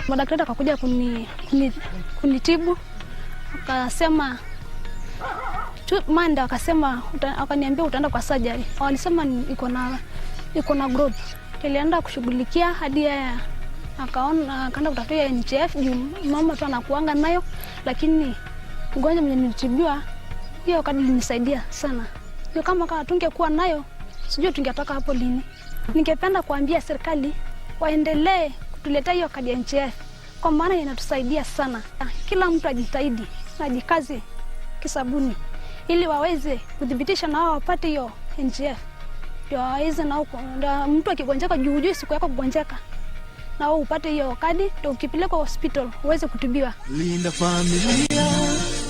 Madaktari akakuja kunitibu. Akasema Manda akasema akaniambia utaenda kwa surgery. Walisema iko na growth. Nilienda kushughulikia hadi akaenda kutafuta NHF mama tu anakuanga nayo, lakini ugonjwa mwenye nilitibiwa hiyo kadi ilinisaidia sana. Hiyo kama tungekuwa nayo sijui tungetoka hapo lini. Ningependa kuambia serikali waendelee kutuletea hiyo kadi ya NHF kwa maana inatusaidia sana. Kila mtu ajitahidi na jikaze kisabuni ili waweze kudhibitisha na wao wapate hiyo NHF. Ndio waweze na mtu akigonjeka juu siku yako kugonjeka na wao upate hiyo kadi, ndio ukipelekwa hospital uweze kutibiwa. Linda familia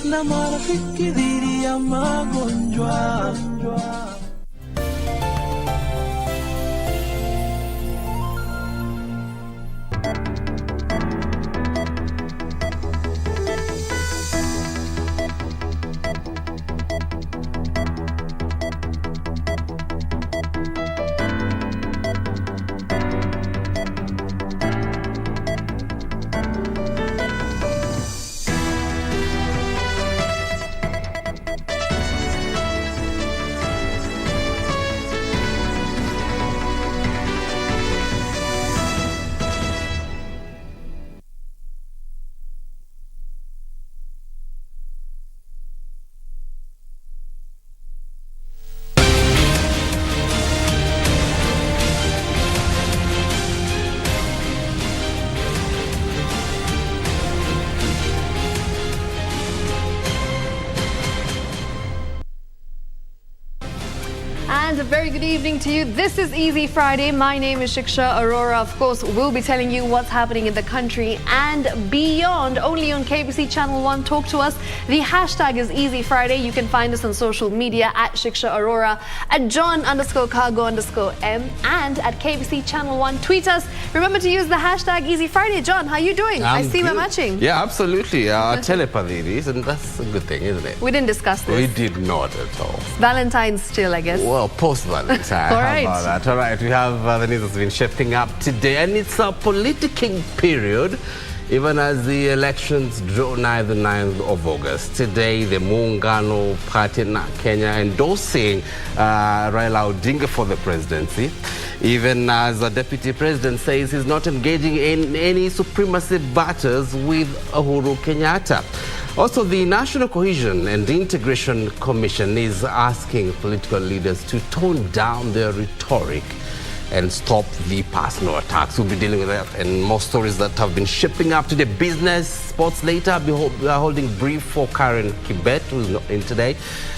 na marafiki dhidi ya magonjwa. And a very good evening to you. This is Easy Friday. My name is Shiksha. Arora, of course, will be telling you what's happening in the country and beyond. Only on KBC Channel 1. Talk to us. The hashtag is Easy Friday. You can find us on social media at Shiksha Arora, at John_Kago_M, and at KBC Channel 1. Tweet us. Remember to use the hashtag Easy Friday. John, how are you doing? I see we're matching. Yeah, absolutely. Telepathy is, and that's a good thing, isn't it? We didn't discuss this. We did not at all. Valentine's still, I guess. Well, post-Valentine. All right. How about that? All right, we have the news that's been shifting up today, and it's a politicking period, even as the elections draw nigh the 9th of August. Today, the Muungano Party in Kenya endorsing Raila Odinga for the presidency, even as the deputy president says he's not engaging in any supremacy battles with Uhuru Kenyatta. Also, the National Cohesion and Integration Commission is asking political leaders to tone down their rhetoric and stop the personal attacks. We'll be dealing with that and more stories that have been shipping up to the business, sports later. We are holding brief for Karen Kibet, who's not in today.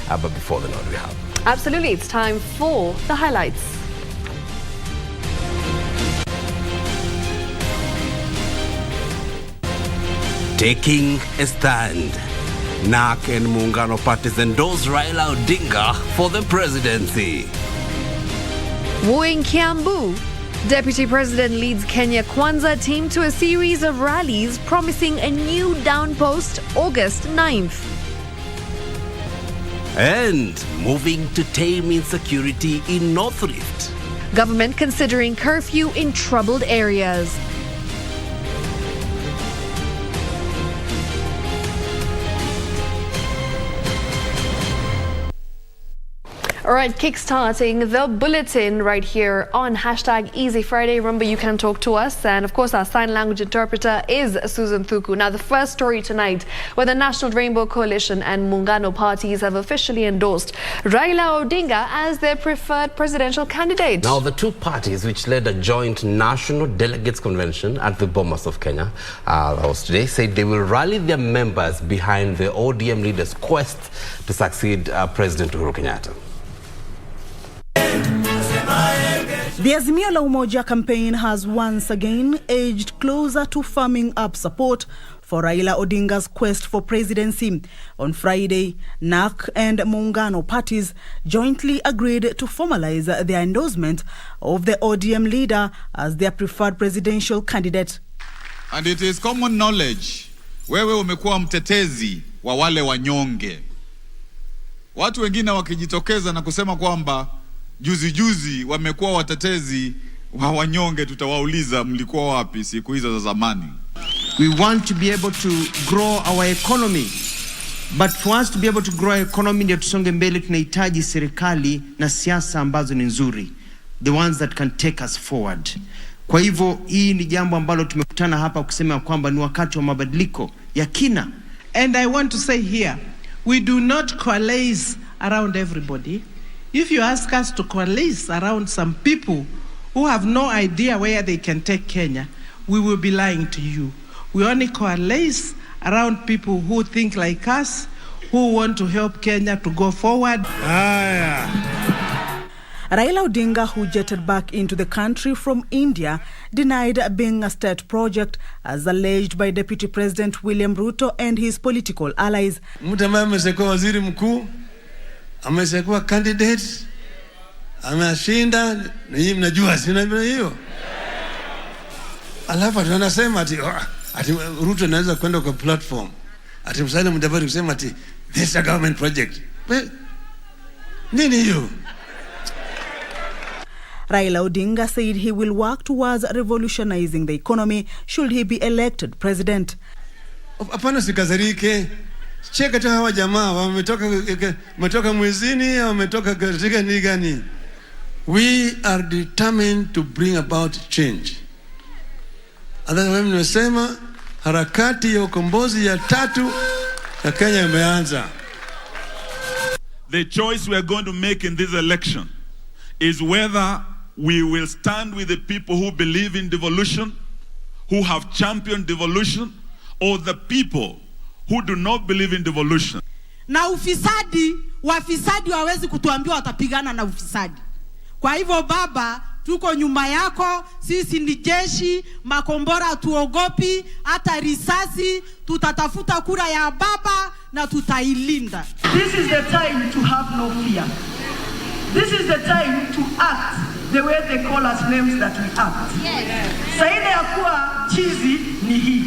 But before the note we have. Absolutely, it's time for the highlights. Taking a stand. NAK and Muungano parties endorse Raila Odinga for the presidency. Wooing Kiambu. Deputy President leads Kenya Kwanza team to a series of rallies promising a new downpost August 9th. And moving to tame insecurity in North Rift. Government considering curfew in troubled areas. All right, kickstarting the bulletin right here on hashtag Easy Friday. Remember, you can talk to us. And of course, our sign language interpreter is Susan Thuku. Now, the first story tonight, where the National Rainbow Coalition and Muungano parties have officially endorsed Raila Odinga as their preferred presidential candidate. Now, the two parties, which led a joint National Delegates Convention at the Bomas of Kenya, that was today, said they will rally their members behind the ODM leader's quest to succeed President Uhuru Kenyatta. The Azimio la Umoja campaign has once again edged closer to firming up support for Raila Odinga's quest for presidency. On Friday, NAK and Muungano parties jointly agreed to formalize their endorsement of the ODM leader as their preferred presidential candidate. And it is common knowledge, wewe umekuwa mtetezi wa wale wanyonge. Watu wengine wakijitokeza na kusema kwamba juzi wamekuwa watetezi wa wanyonge, tutawauliza mlikuwa wapi siku hizo za zamani? We want to be able to grow our economy. But for us to be able to grow our economy, ndio tusonge mbele, tunahitaji serikali na siasa ambazo ni nzuri. The ones that can take us forward. Kwa hivyo hii ni jambo ambalo tumekutana hapa kusema kwamba ni wakati wa mabadiliko ya kina. And I want to say here, we do not coalesce around everybody. If you ask us to coalesce around some people who have no idea where they can take Kenya, we will be lying to you. We only coalesce around people who think like us, who want to help Kenya to go forward. Raila Odinga, who jetted back into the country from India, denied being a state project as alleged by Deputy President William Ruto and his political allies. Mtu ambaye ameshakuwa waziri mkuu, ameshakuwa candidate, ameshinda, na hii mnajua sina hiyo. Alafu tunasema ati Ruto anaweza kwenda kwa platform. Ati Musalia Mudavadi kusema ati this is a government project. Nini hiyo? Raila Odinga said he will work towards revolutionizing the economy should he be elected president. Hapana, sikazarike. Cheka tu hawa jamaa wametoka mwezini au wametoka katika ni gani? We are determined to bring about change. Adhabu nimesema harakati ya ukombozi ya tatu ya Kenya imeanza. The choice we are going to make in this election is whether we will stand with the people who believe in devolution, who have championed devolution, or the people who do not believe in devolution. Na ufisadi, wafisadi hawezi kutuambia watapigana na ufisadi. Kwa hivyo baba, tuko nyuma yako, sisi ni jeshi, makombora tuogopi, hata risasi, tutatafuta kura ya baba na tutailinda. This is the time to have no fear. This is the time to act the way they call us names that we act. Saide ya kuwa chizi ni hii.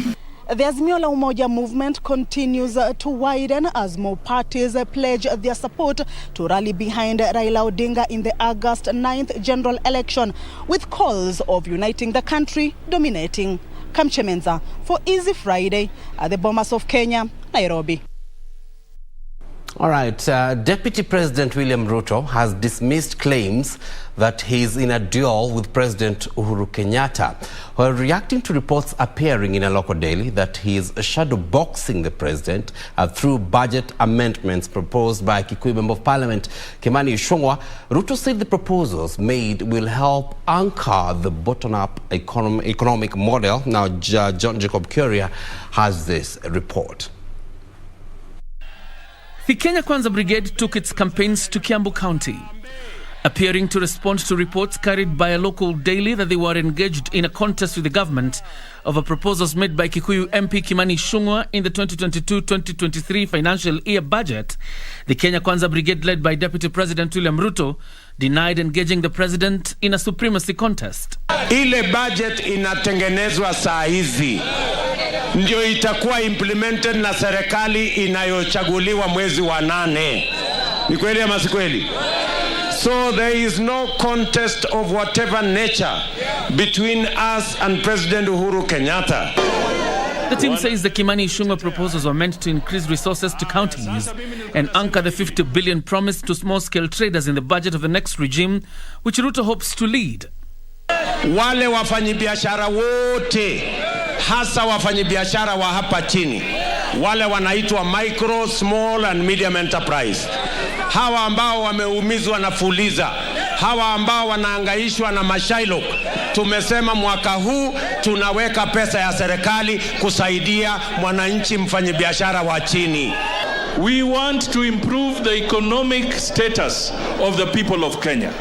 The Azimio la Umoja movement continues to widen as more parties pledge their support to rally behind Raila Odinga in the August 9th general election, with calls of uniting the country dominating. Kamchemenza for Easy Friday at the Bomas of Kenya, Nairobi. All right, Deputy President William Ruto has dismissed claims that he is in a duel with President Uhuru Kenyatta, while reacting to reports appearing in a local daily that he is shadow boxing the president through budget amendments proposed by Kikuyu Member of Parliament Kimani Ichung'wah. Ruto said the proposals made will help anchor the bottom-up economic model. Now, John Jacob Kuria has this report. The Kenya Kwanza Brigade took its campaigns to Kiambu County, appearing to respond to reports carried by a local daily that they were engaged in a contest with the government over proposals made by Kikuyu MP Kimani Ichung'wah in the 2022-2023 financial year budget. The Kenya Kwanza Brigade, led by Deputy President William Ruto, denied engaging the president in a supremacy contest. Ile budget inatengenezwa saa hizi ndio itakuwa implemented na serikali inayochaguliwa mwezi wa 8. Ni kweli ama si kweli? So there is no contest of whatever nature between us and President Uhuru Kenyatta. The team says the Kimani Ichung'wah proposals were meant to increase resources to counties and anchor the 50 billion promised to small-scale traders in the budget of the next regime, which Ruto hopes to lead. Wale wafanyibiashara wote, hasa wafanyibiashara wa hapa chini, wale wanaitwa micro, small and medium enterprise, hawa ambao wameumizwa na fuliza, hawa ambao wanaangaishwa na mashailok, tumesema mwaka huu tunaweka pesa ya serikali kusaidia mwananchi mfanyibiashara wa chini. We want to improve the economic status of the people of Kenya.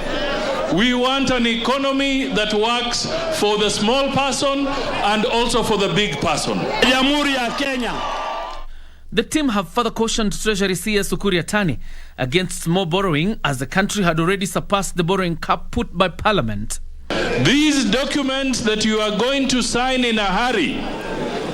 We want an economy that works for the small person and also for the big person. Jamhuri ya Kenya. The team have further cautioned Treasury CS Ukur Yatani against more borrowing, as the country had already surpassed the borrowing cap put by Parliament. These documents that you are going to sign in a hurry,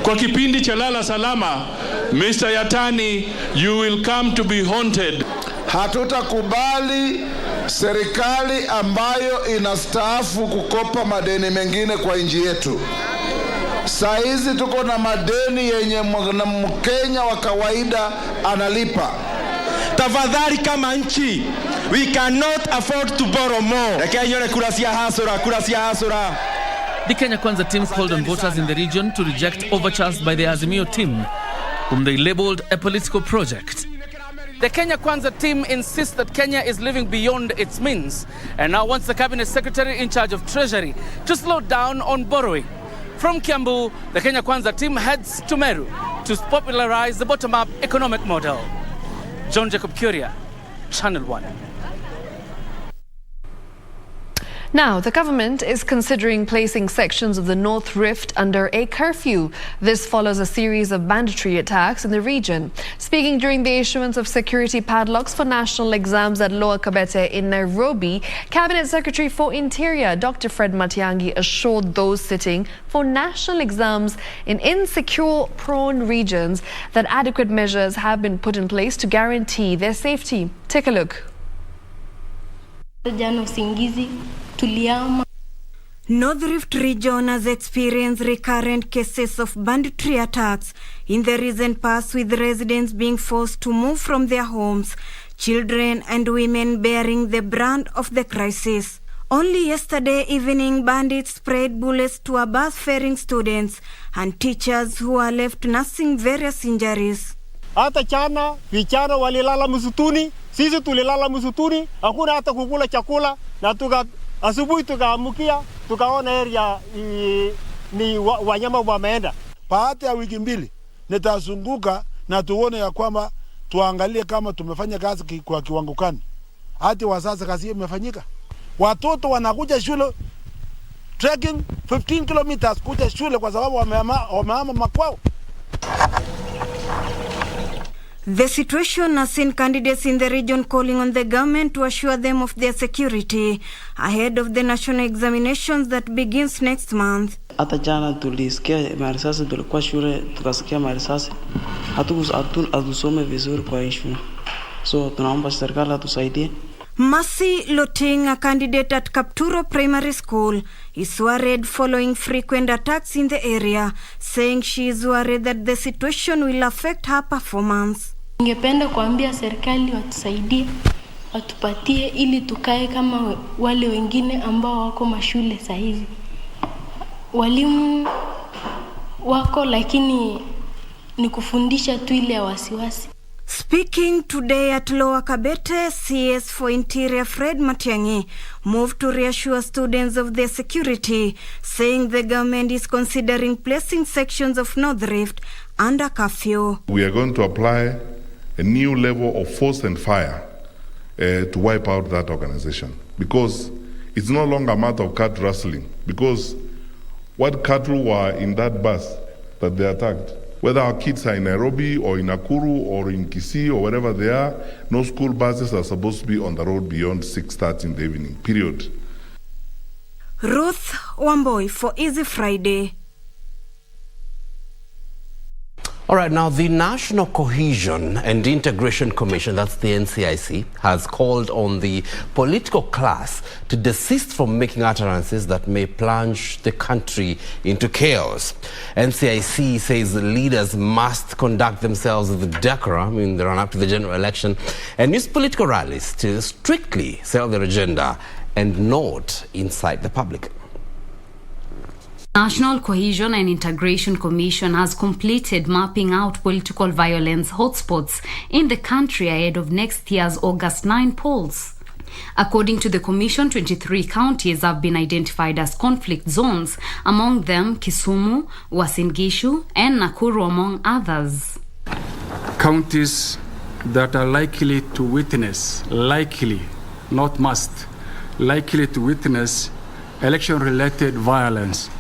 kwa kipindi cha lala salama, Mr. Yatani, you will come to be haunted. Hatutakubali serikali ambayo inastaafu kukopa madeni mengine kwa nchi yetu. Saa hizi tuko na madeni yenye Mkenya wa kawaida analipa. Tafadhali kama nchi, we cannot afford to borrow more. The Kenya Kwanza team called on voters in the region to reject overtures by the Azimio team, whom they labelled a political project. The Kenya Kwanza team insists that Kenya is living beyond its means and now wants the Cabinet Secretary in charge of Treasury to slow down on borrowing. From Kiambu, the Kenya Kwanza team heads to Meru to popularize the bottom-up economic model. John Jacob Curia, Channel 1. Now, the government is considering placing sections of the North Rift under a curfew. This follows a series of banditry attacks in the region. Speaking during the issuance of security padlocks for national exams at Lower Kabete in Nairobi, Cabinet Secretary for Interior Dr. Fred Matiang'i assured those sitting for national exams in insecure-prone regions that adequate measures have been put in place to guarantee their safety. Take a look. North Rift region has experienced recurrent cases of banditry attacks in the recent past, with residents being forced to move from their homes, children and women bearing the brunt of the crisis. Only yesterday evening, bandits sprayed bullets to a bus ferrying students and teachers who are left nursing various injuries. Hata chana, vichana walilala msituni, sisi tulilala msituni, hakuna hata kukula chakula, na asubuhi tukaamukia, tukaona area ni wanyama wameenda. Baada ya wiki mbili nitazunguka na tuone ya kwamba tuangalie kama tumefanya kazi kwa kiwango gani. Hadi wazazi kazi imefanyika. Watoto wanakuja shule trekking 15 kilometers kuja shule kwa sababu wamehama makwao. The situation has seen candidates in the region calling on the government to assure them of their security ahead of the national examinations that begins next month. Hata jana tulisikia marisasi, tulikuwa shule tukasikia marisasi, hatusome vizuri kwa shule, so tunaomba serikali atusaidie. Mercy Loting, a candidate at Kapturo Primary School, is worried following frequent attacks in the area, saying she is worried that the situation will affect her performance. Ningependa kuambia serikali watusaidie, watupatie ili tukae kama wale wengine ambao wako mashule saa hizi. Walimu wako lakini ni kufundisha tu ile wasiwasi. Speaking today at Lower Kabete, CS for Interior Fred Matiang'i moved to reassure students of their security, saying the government is considering placing sections of North Rift under curfew. We are going to apply a new level of force and fire to wipe out that organization, because it's no longer a matter of cattle rustling, because what cattle were in that bus that they attacked, whether our kids are in Nairobi or in Nakuru or in Kisii or wherever they are, no school buses are supposed to be on the road beyond 6:30 in the evening, period. Ruth Wamboi for Easy Friday. All right, now the National Cohesion and Integration Commission, that's the NCIC, has called on the political class to desist from making utterances that may plunge the country into chaos. NCIC says the leaders must conduct themselves with decorum in the run-up to the general election and use political rallies to strictly sell their agenda and not incite the public. National Cohesion and Integration Commission has completed mapping out political violence hotspots in the country ahead of next year's August 9 polls. According to the Commission, 23 counties have been identified as conflict zones, among them Kisumu, Uasin Gishu, and Nakuru, among others. Counties that are likely to witness, not must, likely to witness election-related violence.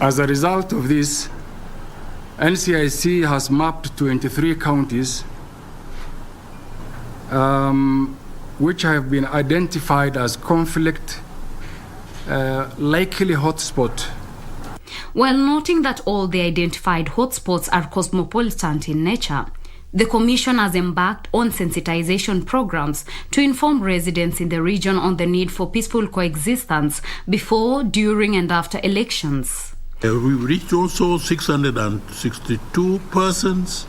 As a result of this, NCIC has mapped 23 counties which have been identified as conflict likely hotspot. While noting that all the identified hotspots are cosmopolitan in nature, the Commission has embarked on sensitization programs to inform residents in the region on the need for peaceful coexistence before, during, and after elections. We reached also 662 persons,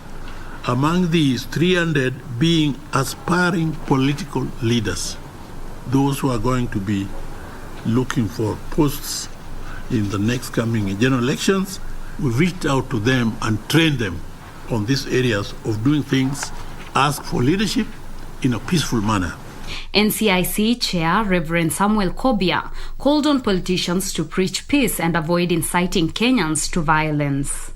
among these 300 being aspiring political leaders, those who are going to be looking for posts in the next coming general elections. We reached out to them and trained them on these areas of doing things, ask for leadership in a peaceful manner. NCIC Chair Reverend Samuel Kobia called on politicians to preach peace and avoid inciting Kenyans to violence.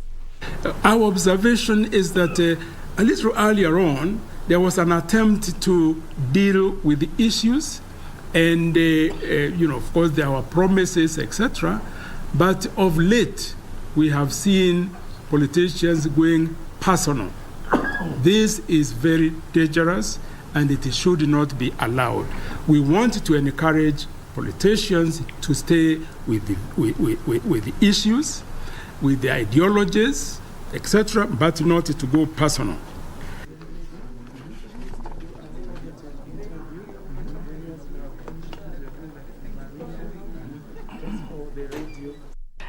Our observation is that a little earlier on, there was an attempt to deal with the issues, and of course there were promises, etc. But of late, we have seen politicians going personal. This is very dangerous, and it should not be allowed. We want to encourage politicians to stay with the issues, with the ideologies, etc., but not to go personal.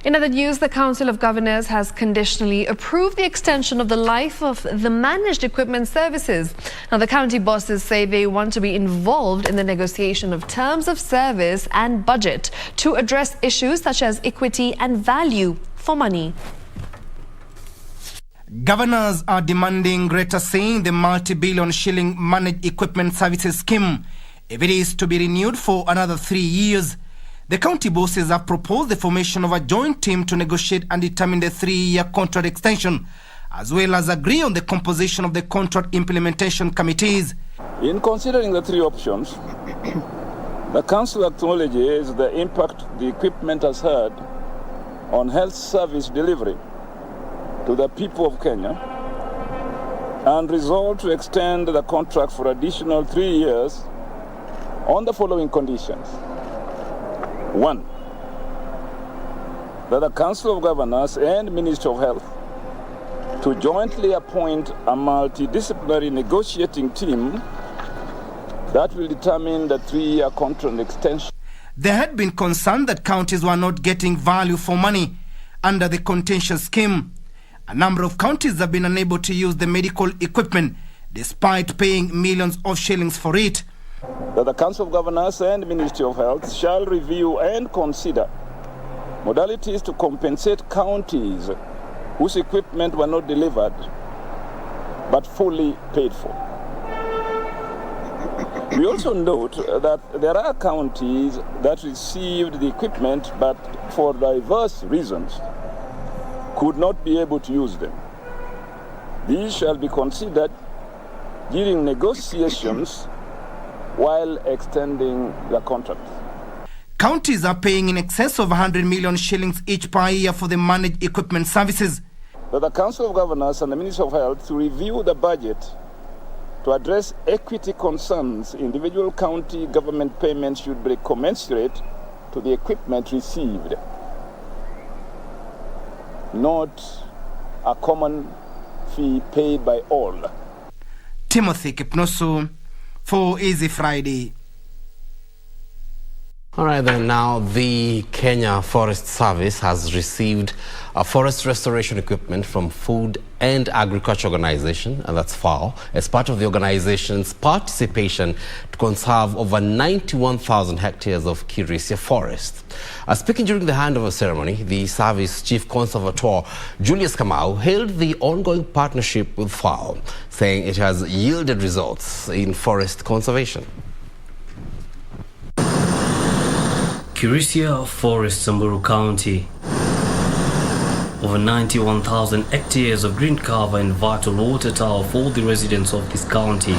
In other news, the Council of Governors has conditionally approved the extension of the life of the managed equipment services. Now, the county bosses say they want to be involved in the negotiation of terms of service and budget to address issues such as equity and value for money. Governors are demanding greater say in the multi-billion shilling managed equipment services scheme if it is to be renewed for another 3 years. The county bosses have proposed the formation of a joint team to negotiate and determine the 3-year contract extension, as well as agree on the composition of the contract implementation committees. In considering the three options, the council acknowledges the impact the equipment has had on health service delivery to the people of Kenya and resolved to extend the contract for additional 3 years on the following conditions. 1, that the Council of Governors and Ministry of Health to jointly appoint a multidisciplinary negotiating team that will determine the 3-year contract extension. There had been concern that counties were not getting value for money under the contention scheme. A number of counties have been unable to use the medical equipment despite paying millions of shillings for it. That the Council of Governors and Ministry of Health shall review and consider modalities to compensate counties whose equipment were not delivered but fully paid for. We also note that there are counties that received the equipment but for diverse reasons could not be able to use them. These shall be considered during negotiations while extending the contract. Counties are paying in excess of 100 million shillings each per year for the managed equipment services. That the Council of Governors and the Ministry of Health to review the budget to address equity concerns. Individual county government payments should be commensurate to the equipment received, not a common fee paid by all. Timothy Kipnosu for Easy Friday. All right, then now the Kenya Forest Service has received a forest restoration equipment from Food and Agriculture Organization, and that's FAO, as part of the organization's participation to conserve over 91,000 hectares of Kirisia forest. Speaking during the handover ceremony, the service chief conservator Julius Kamau hailed the ongoing partnership with FAO, saying it has yielded results in forest conservation. Kirisia Forest, Samburu County. Over 91,000 hectares of green cover and vital water tower for the residents of this county.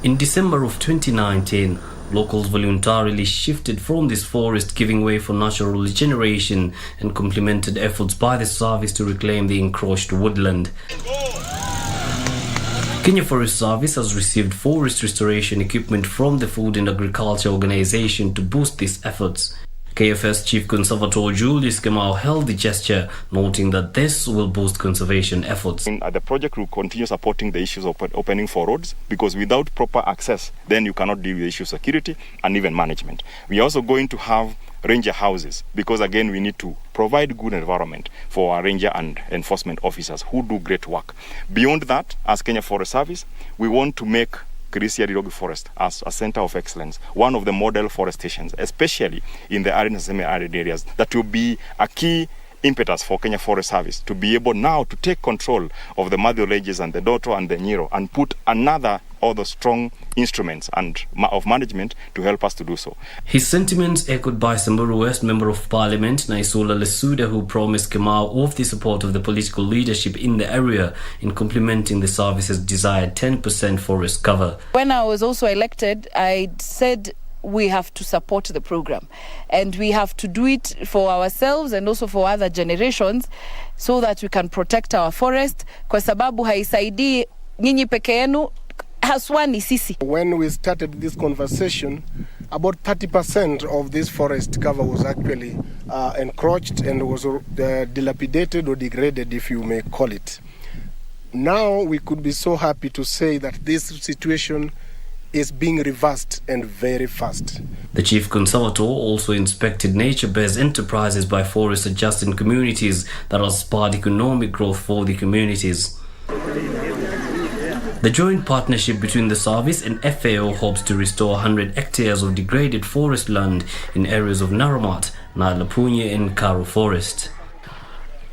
In December of 2019, locals voluntarily shifted from this forest, giving way for natural regeneration and complemented efforts by the service to reclaim the encroached woodland. Kenya Forest Service has received forest restoration equipment from the Food and Agriculture Organization to boost these efforts. KFS Chief Conservator Julius Kamau held the gesture, noting that this will boost conservation efforts. The project will continue supporting the issues of opening for roads, because without proper access, then you cannot deal with the issue of security and even management. We are also going to have ranger houses, because again we need to provide good environment for our ranger and enforcement officers who do great work. Beyond that, as Kenya Forest Service, we want to make KBC Forest as a center of excellence, one of the model forest stations, especially in the arid and semi-arid areas. That will be a key impetus for Kenya Forest Service to be able now to take control of the Madhyo Ranges and the Doto and the Nyiro and put other strong instruments and of management to help us to do so. His sentiments echoed by Samburu West Member of Parliament Naisula Lesuda, who promised Kamau of the support of the political leadership in the area in complementing the service's desired 10% forest cover. When I was also elected, I said we have to support the program, and we have to do it for ourselves and also for other generations, so that we can protect our forest, kwa sababu haisaidii nyinyi peke yenu, haswa ni sisi. When we started this conversation, about 30% of this forest cover was actually encroached and was dilapidated or degraded, if you may call it. Now we could be so happy to say that this situation is being reversed, and very fast. The Chief Conservator also inspected nature-based enterprises by forest adjacent communities that have spurred economic growth for the communities. The joint partnership between the service and FAO hopes to restore 100 hectares of degraded forest land in areas of Naramat, Nalapunye and Karo Forest.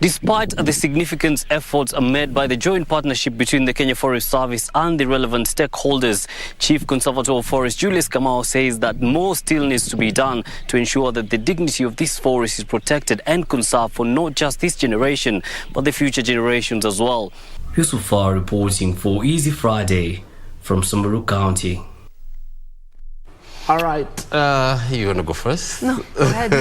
Despite the significant efforts made by the joint partnership between the Kenya Forest Service and the relevant stakeholders, Chief Conservator of Forest Julius Kamau says that more still needs to be done to ensure that the dignity of this forest is protected and conserved for not just this generation, but the future generations as well. Yusufar reporting for Easy Friday from Samburu County. All right, you want to go first? No, go ahead.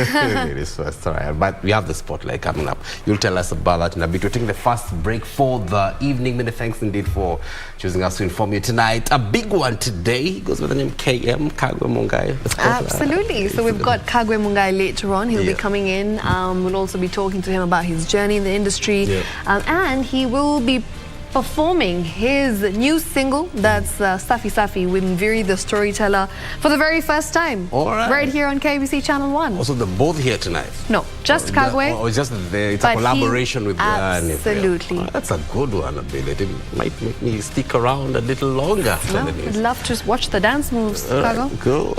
Ladies first, all right. But we have the spotlight coming up. You'll tell us about that in a bit. We're taking the first break for the evening. Many thanks indeed for choosing us to inform you tonight. A big one today. He goes with the name KM, Kago Mungai. Absolutely. So we've got Kago Mungai later on. He'll be coming in. We'll also be talking to him about his journey in the industry. And he will be performing his new single, that's Safi Safi with Mviri the Storyteller, for the very first time. All right. Right here on KBC Channel 1. Also, they're both here tonight? No, just Kagwe. Or just it's a collaboration with absolutely. That's a good one, Ability. It might make me stick around a little longer. Well, I'd love to watch the dance moves, Kago. Cool.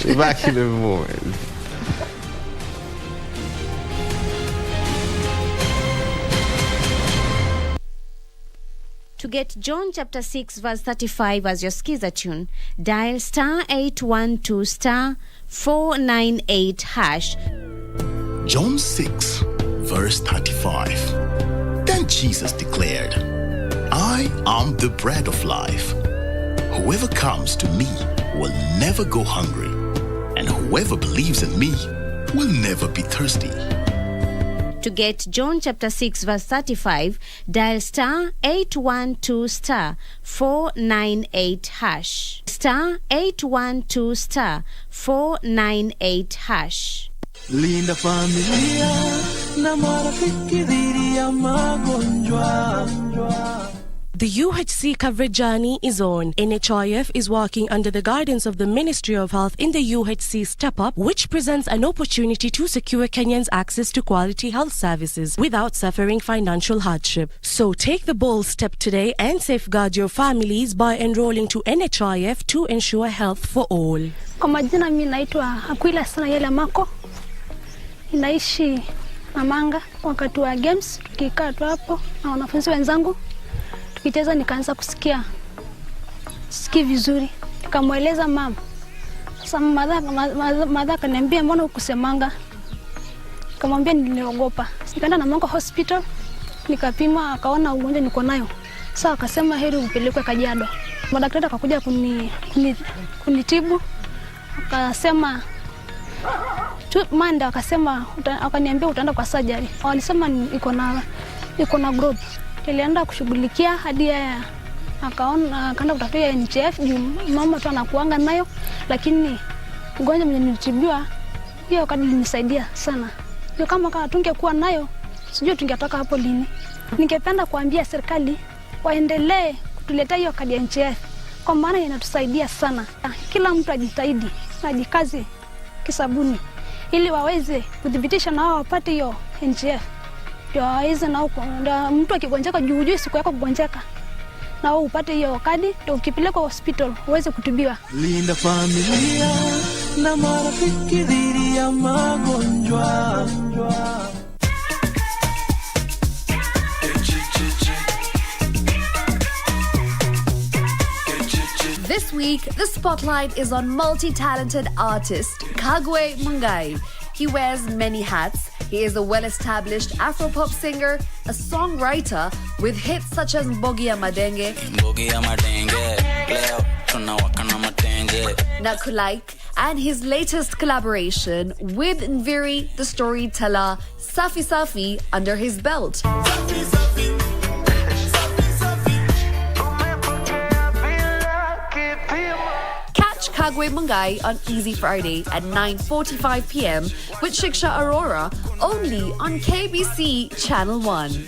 Be back in a moment. To get John chapter 6 verse 35 as your skiza tune, dial *812 *498 hash. John 6 verse 35. Then Jesus declared, I am the bread of life. Whoever comes to me will never go hungry, and whoever believes in me will never be thirsty. To get John chapter 6 verse 35, dial *812 *498 hash. *812 *498 hash. Linda familia na marafiki dhidi ya magonjwa. The UHC coverage journey is on. NHIF is working under the guidance of the Ministry of Health in the UHC Step Up, which presents an opportunity to secure Kenyans access to quality health services without suffering financial hardship. So take the bold step today and safeguard your families by enrolling to NHIF to ensure health for all. Kwa majina mimi naitwa Aquila sana yele mako. Inaishi Namanga. Wakati wa games tukikaa tu hapo na wanafunzi wenzangu. Tukicheza nikaanza kusikia vizuri. Nikamweleza mama. Sasa mama akaniambia mbona ukusemanga? Nikamwambia niliogopa. Nikaenda na mama hospital. Nikapima akaona ugonjwa niko nayo. Sasa akasema heri upelekwe Kajiado. Madaktari akakuja kunitibu. Akasema Manda akasema akaniambia utaenda kwa surgery. Walisema iko na growth. Nilienda kushughulikia hadi akaenda kutafuta NHIF juu mama tu anakuanga nayo, lakini ugonjwa mwenye nilitibiwa Hiyo kadi ilinisaidia sana. Hiyo kama tungekuwa nayo, sijui tungetoka hapo lini. Ningependa kuambia serikali waendelee kutuletea hiyo kadi ya NHIF kwa maana inatusaidia sana. Kila mtu ajitahidi na ajikaze kisabuni ili waweze kudhibitisha na wao wapate hiyo NHIF. Ndio waweze na mtu akigonjeka juu siku yako kugonjeka na wao upate hiyo kadi, ndio ukipelekwa hospital uweze kutibiwa. Linda familia na marafiki dhidi ya magonjwa. This week, the spotlight is on multi-talented artist Kago Mungai. He wears many hats. He is a well-established Afro-pop singer, a songwriter with hits such as Mbogi ya Madenge, Nakulaik, and his latest collaboration with Nviri, the storyteller, Safi Safi, under his belt. Kago Mungai on Easy Friday at 9:45 p.m. with Shiksha Arora, only on KBC Channel 1.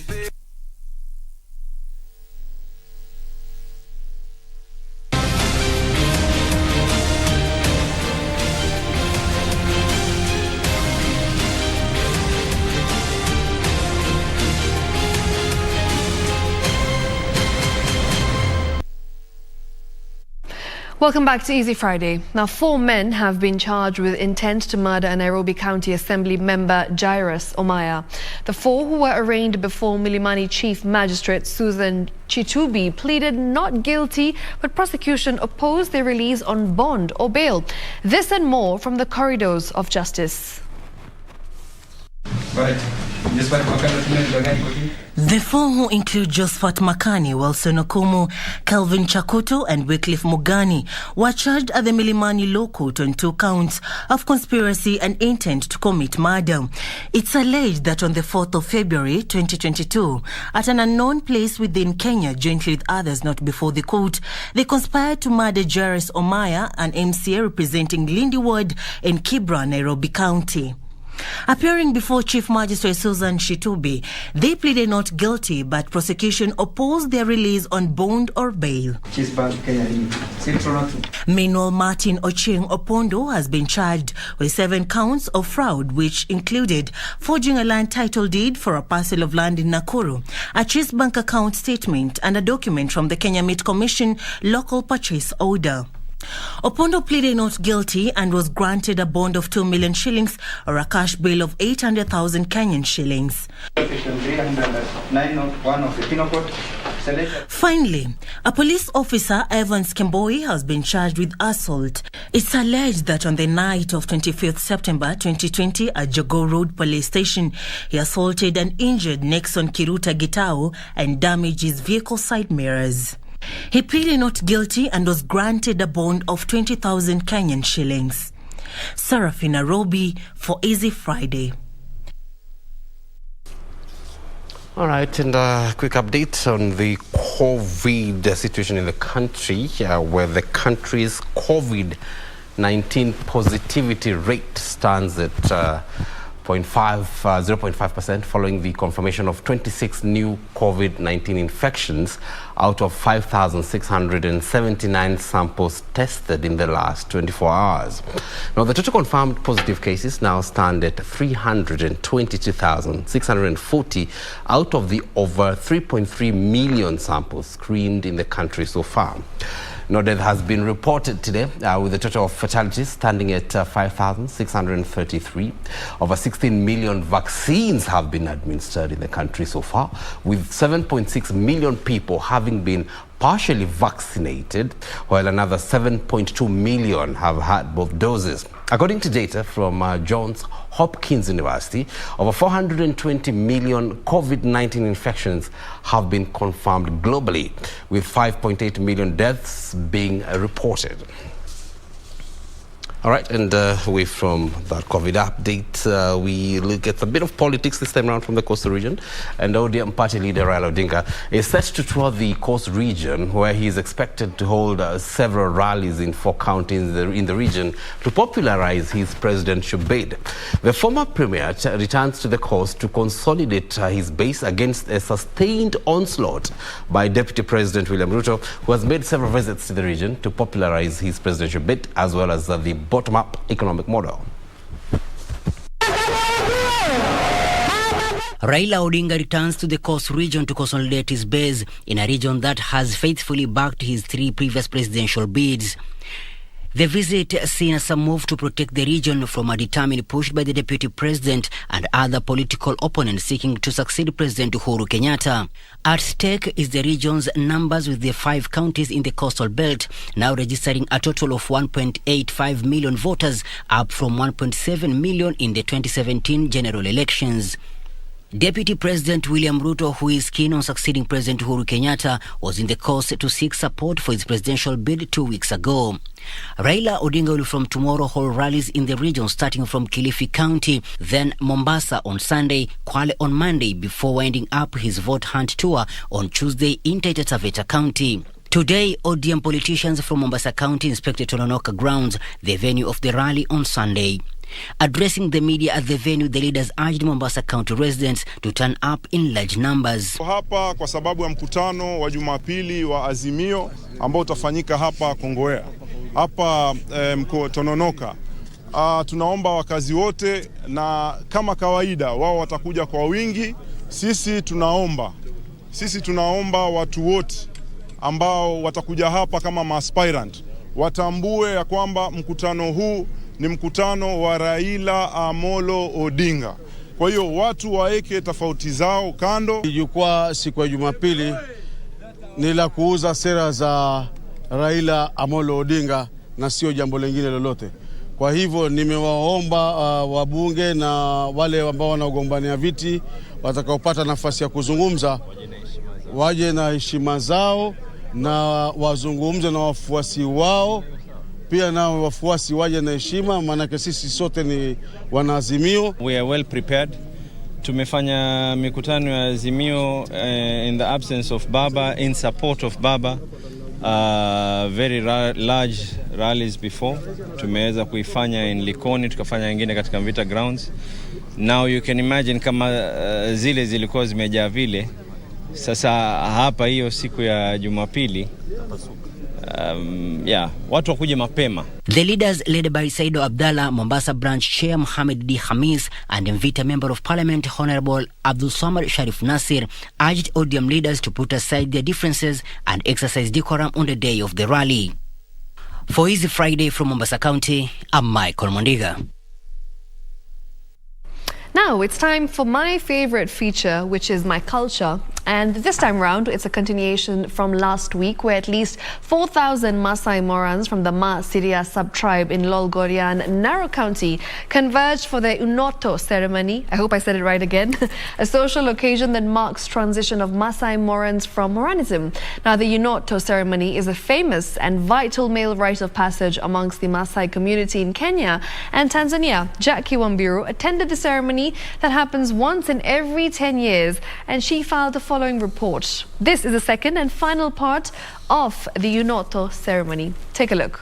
Welcome back to Easy Friday. Now, 4 men have been charged with intent to murder a Nairobi County Assembly member, Jairus Omaya. The 4 who were arraigned before Milimani Chief Magistrate Susan Chitubi pleaded not guilty, but prosecution opposed their release on bond or bail. This and more from the corridors of justice. The 4 who include Josephat Makani, Wilson Okumu, Kelvin Chakuto and Wycliffe Mugani were charged at the Milimani Law Court on 2 counts of conspiracy and intent to commit murder. It's alleged that on the 4th of February 2022, at an unknown place within Kenya, jointly with others not before the court, they conspired to murder Jairus Omaya, an MCA representing Lindi Ward in Kibra, Nairobi County. Appearing before Chief Magistrate Susan Chitubi, they pleaded not guilty, but prosecution opposed their release on bond or bail. Meanwhile, Martin Ochieng Opondo has been charged with 7 counts of fraud, which included forging a land title deed for a parcel of land in Nakuru, a Chase bank account statement, and a document from the Kenya Meat Commission local purchase order. Opondo pleaded not guilty and was granted a bond of 2 million shillings or a cash bail of 800,000 Kenyan shillings. Finally, a police officer, Evans Kemboi, has been charged with assault. It's alleged that on the night of 25th September 2020 at Jago Road Police Station, he assaulted and injured Nexon Kiruta Gitao and damaged his vehicle side mirrors. He pleaded not guilty and was granted a bond of 20,000 Kenyan shillings. Serafina Robi for Easy Friday. All right, and a quick update on the COVID situation in the country, where the country's COVID-19 positivity rate stands at 0.5% following the confirmation of 26 new COVID-19 infections out of 5,679 samples tested in the last 24 hours. Now, the total confirmed positive cases now stand at 322,640 out of the over 3.3 million samples screened in the country so far. No death has been reported today, with the total of fatalities standing at 5,633. Over 16 million vaccines have been administered in the country so far, with 7.6 million people having been partially vaccinated, while another 7.2 million have had both doses. According to data from Johns Hopkins University, over 420 million COVID-19 infections have been confirmed globally, with 5.8 million deaths being reported. All right, and away from that COVID update, we look at a bit of politics this time around from the coastal region. And ODM party leader Raila Odinga is set to tour the coast region, where he is expected to hold several rallies in 4 counties in the region to popularize his presidential bid. The former premier returns to the coast to consolidate his base against a sustained onslaught by Deputy President William Ruto, who has made several visits to the region to popularize his presidential bid, as well as the bottom-up economic model. Raila Odinga returns to the coast region to consolidate his base in a region that has faithfully backed his 3 previous presidential bids. The visit seen as a move to protect the region from a determined push by the Deputy President and other political opponents seeking to succeed President Uhuru Kenyatta. At stake is the region's numbers, with the 5 counties in the coastal belt now registering a total of 1.85 million voters, up from 1.7 million in the 2017 general elections. Deputy President William Ruto, who is keen on succeeding President Uhuru Kenyatta, was in the coast to seek support for his presidential bid 2 weeks ago. Raila Odinga will from tomorrow hold rallies in the region, starting from Kilifi County, then Mombasa on Sunday, Kwale on Monday, before winding up his vote hunt tour on Tuesday in Taita Taveta County. Today, ODM politicians from Mombasa County inspected Tononoka grounds, the venue of the rally on Sunday. Addressing the media at the venue, the leaders urged Mombasa County residents to turn up in large numbers. Hapa kwa sababu ya mkutano wa Jumapili wa Azimio ambao utafanyika hapa Kongowea, hapa mko Tononoka. Tunaomba wakazi wote, na kama kawaida wao watakuja kwa wingi. Sisi tunaomba watu wote ambao watakuja hapa kama aspirant watambue ya kwamba mkutano huu ni mkutano wa Raila Amolo Odinga. Kwa hiyo watu waeke tofauti zao kando. Jukwaa siku ya Jumapili ni la kuuza sera za Raila Amolo Odinga na sio jambo lingine lolote. Kwa hivyo nimewaomba wabunge na wale ambao wanagombania viti watakaopata nafasi ya kuzungumza waje na heshima zao na wazungumze na wafuasi wao. Pia nao wafuasi waje na heshima, maana sisi sote ni wanaazimio. We are well prepared. Tumefanya mikutano ya Azimio in the absence of Baba, in support of Baba. Very large rallies before. Tumeweza kuifanya in Likoni, tukafanya nyingine katika Mvita grounds. Now you can imagine kama zile zilikuwa zimejaa vile. Sasa hapa hiyo siku ya Jumapili watu wakuje mapema. The leaders led by Saido Abdallah, Mombasa branch chair Mohamed D. Hamis, and Mvita member of parliament Honorable Abdul Samad Sharif Nasir urged ODM leaders to put aside their differences and exercise decorum on the day of the rally. For Easy Friday from Mombasa County, I'm Michael Mondiga. Now it's time for my favorite feature, which is My Culture. And this time round, it's a continuation from last week, where at least 4,000 Maasai Morans from the Ma Siria sub-tribe in Lolgorian, Narok County, converged for the Unoto ceremony. I hope I said it right again. A social occasion that marks transition of Maasai Morans from Moranism. Now, the Unoto ceremony is a famous and vital male rite of passage amongst the Maasai community in Kenya and Tanzania. Jackie Wambiru attended the ceremony that happens once in every 10 years, and she filed the following report. This is the second and final part of the Unoto ceremony. Take a look.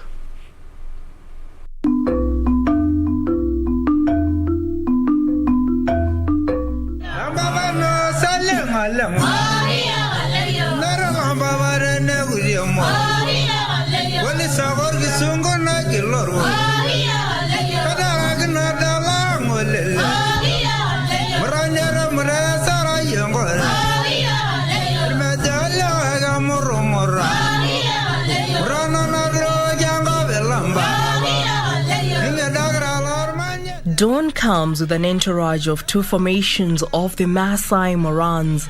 Dawn comes with an entourage of 2 formations of the Maasai Morans.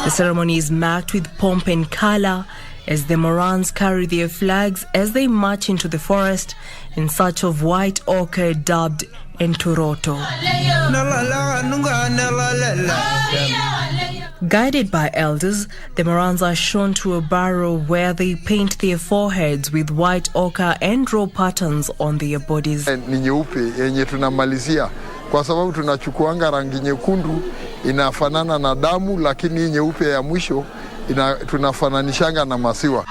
The ceremony is marked with pomp and color as the Morans carry their flags as they march into the forest in search of white ochre dubbed Enturoto. Guided by elders, the Morans are shown to a barrow where they paint their foreheads with white ochre and draw patterns on their bodies. Ni nyeupe yenye tunamalizia kwa sababu tunachukuanga rangi nyekundu inafanana na damu, lakini nyeupe ya mwisho tunafananishanga na maziwa.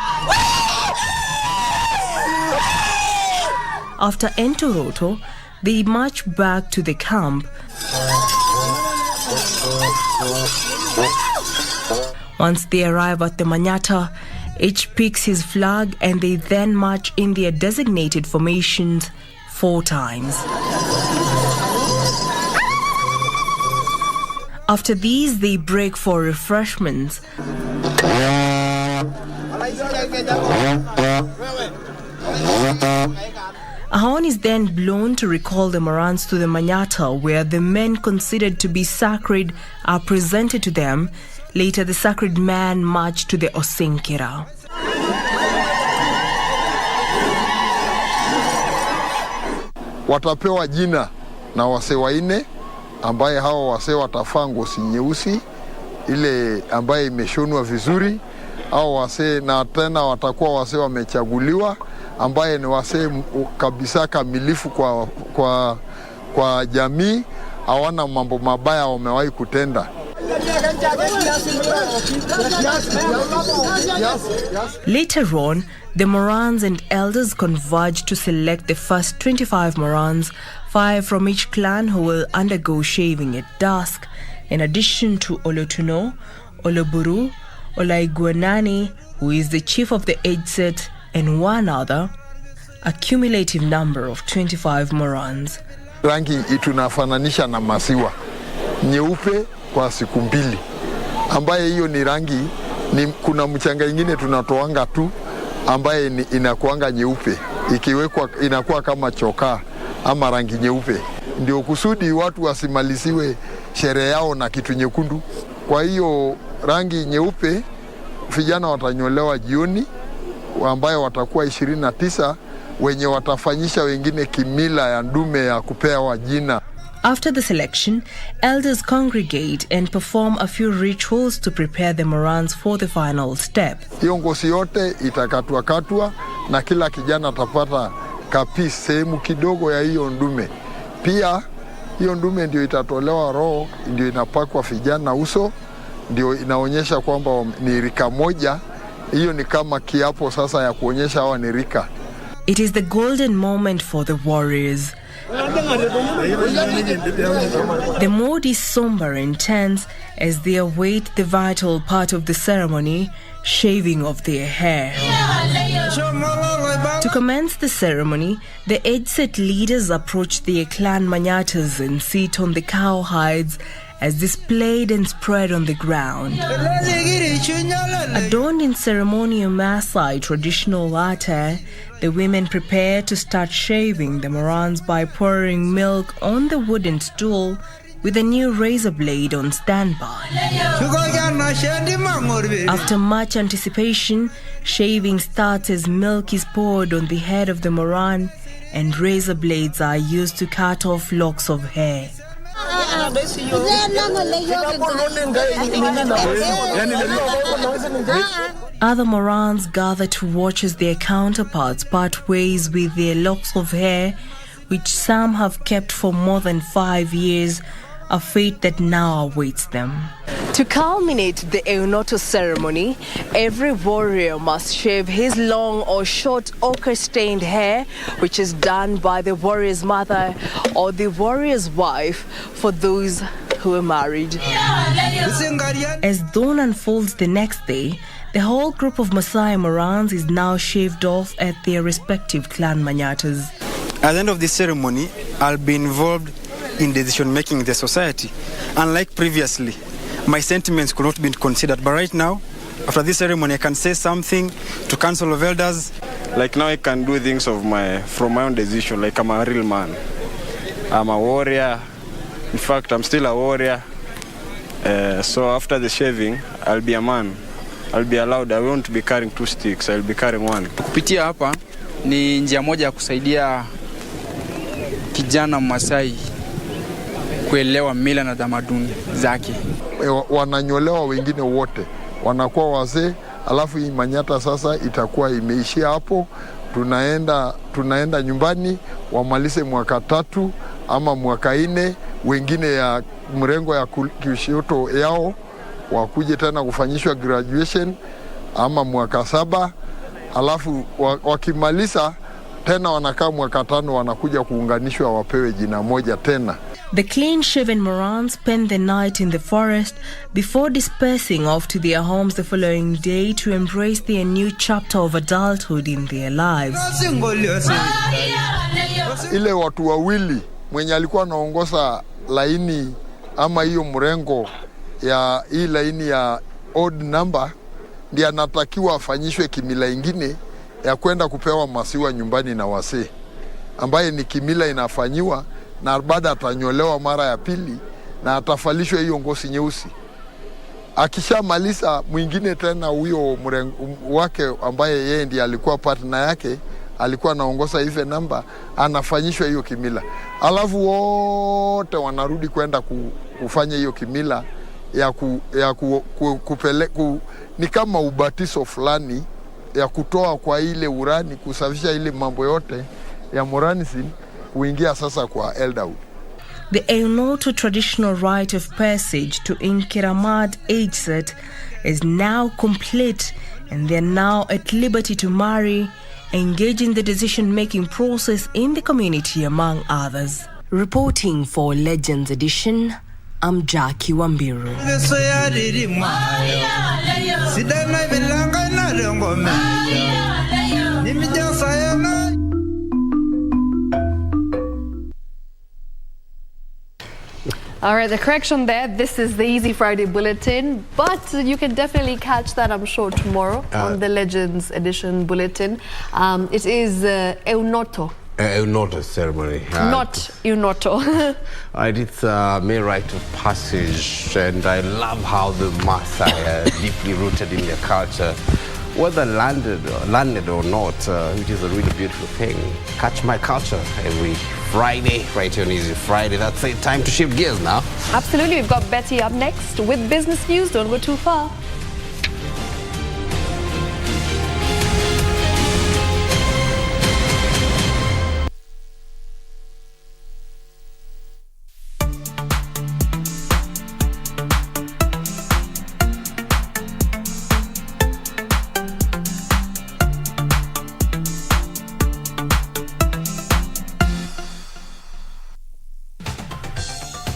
After Ruto, they march back to the camp. Once they arrive at the Manyata, each picks his flag and they then march in their designated formations 4 times. After these, they break for refreshments. A horn is then blown to recall the Morans to the Manyata, where the men considered to be sacred are presented to them. Later, the sacred man marched to the Osenkira. Watapewa jina na wase waine, ambaye hawa wase watafaa ngozi nyeusi ile ambaye imeshonwa vizuri. Hao wase na tena watakuwa wase wamechaguliwa, ambaye ni wase kabisa kamilifu kwa jamii, hawana mambo mabaya wamewahi kutenda. Later on, the Morans and elders converge to select the first 25 Morans, 5 from each clan who will undergo shaving at dusk, in addition to Olotuno, Oloburu, Olaiguanani, who is the chief of the age set, and one other, a cumulative number of 25 Morans. Rangi tunafananisha na maziwa nyeupe kwa siku 2, ambaye hiyo ni rangi kuna mchanga ingine tunatoanga tu ambaye inakuanga nyeupe, ikiwekwa inakuwa kama chokaa ama rangi nyeupe, ndio kusudi watu wasimaliziwe sherehe yao na kitu nyekundu. Kwa hiyo rangi nyeupe vijana watanyolewa jioni, ambaye watakuwa 29 wenye watafanyisha wengine kimila ya ndume ya kupewa jina. After the selection, elders congregate and perform a few rituals to prepare the Morans for the final step. Hiyo ngozi yote itakatwa na kila kijana atapata kapi sehemu kidogo ya hiyo ndume. Pia hiyo ndume ndio itatolewa roho, ndio inapakwa vijana uso, ndio inaonyesha kwamba ni rika moja. Hiyo ni kama kiapo sasa ya kuonyesha hawa ni rika. It is the golden moment for the warriors. The mood is somber and tense as they await the vital part of the ceremony, shaving of their hair. To commence the ceremony, the age-set leaders approach their clan manyatas and sit on the cow hides as displayed and spread on the ground. Adorned in ceremonial Maasai traditional attire, the women prepare to start shaving the Morans by pouring milk on the wooden stool with a new razor blade on standby. After much anticipation, shaving starts as milk is poured on the head of the Moran and razor blades are used to cut off locks of hair. Other Morans gather to watch as their counterparts part ways with their locks of hair, which some have kept for more than 5 years, a fate that now awaits them. To culminate the Eunoto ceremony, every warrior must shave his long or short ochre-stained hair, which is done by the warrior's mother or the warrior's wife for those who are married. As dawn unfolds the next day, the whole group of Maasai Morans is now shaved off at their respective clan manyatas. At the end of this ceremony, I'll be involved in decision-making in the society. Unlike previously, my sentiments could not be considered. But right now, after this ceremony, I can say something to Council of Elders. Like now I can do things from my own decision, like I'm a real man. I'm a warrior. In fact, I'm still a warrior. So after the shaving, I'll be a man. I'll be allowed. I won't be carrying 2 sticks. I'll be carrying 1. Kupitia hapa ni njia moja ya kusaidia kijana Masai kuelewa mila na tamaduni zake. Wananyolewa wengine wote, wanakuwa wazee, alafu hii manyata sasa itakuwa imeishia hapo. Tunaenda nyumbani, wamalize mwaka 3 ama mwaka 4, wengine ya mrengo ya kushoto yao wakuje tena kufanyishwa graduation ama mwaka 7, alafu wakimaliza tena wanakaa mwaka 5, wanakuja kuunganishwa wapewe jina moja tena. The clean-shaven Morans spend the night in the forest before dispersing off to their homes the following day to embrace their new chapter of adulthood in their lives. Ile watu wawili mwenye alikuwa anaongoza laini ama hiyo mrengo ya hii laini ya odd number ndiye anatakiwa afanyishwe kimila ingine ya kwenda kupewa masiwa nyumbani na wasee, ambaye ni kimila inafanyiwa, na baada atanyolewa mara ya pili na atafalishwa hiyo ngozi nyeusi. Akishamaliza mwingine tena huyo wake ambaye yeye ndiye alikuwa partner yake, alikuwa anaongoza even number, anafanyishwa hiyo kimila. Alafu wote wanarudi kwenda kufanya hiyo kimila ni kama ubatizo fulani ya kutoa kwa ile urani, kusafisha ile mambo yote ya moranism, kuingia sasa kwa elderhood. The Eunoto traditional rite of passage to Inkiramad age set is now complete, and they are now at liberty to marry, engage in the decision-making process in the community, among others. Reporting for Legends Edition, I'm Jackie Wambiru. All right, the correction there, this is the Easy Friday Bulletin, but you can definitely catch that, I'm sure, tomorrow on the Legends Edition Bulletin. It is Eunoto. Eunoto ceremony. Not Eunoto. It's a mere rite of passage, and I love how the Maasai are deeply rooted in their culture. Whether landed or not, it is a really beautiful thing. Catch my culture every Friday, right here on Easy Friday. That's it. Time to shift gears now. Absolutely. We've got Betty up next with business news. Don't go too far.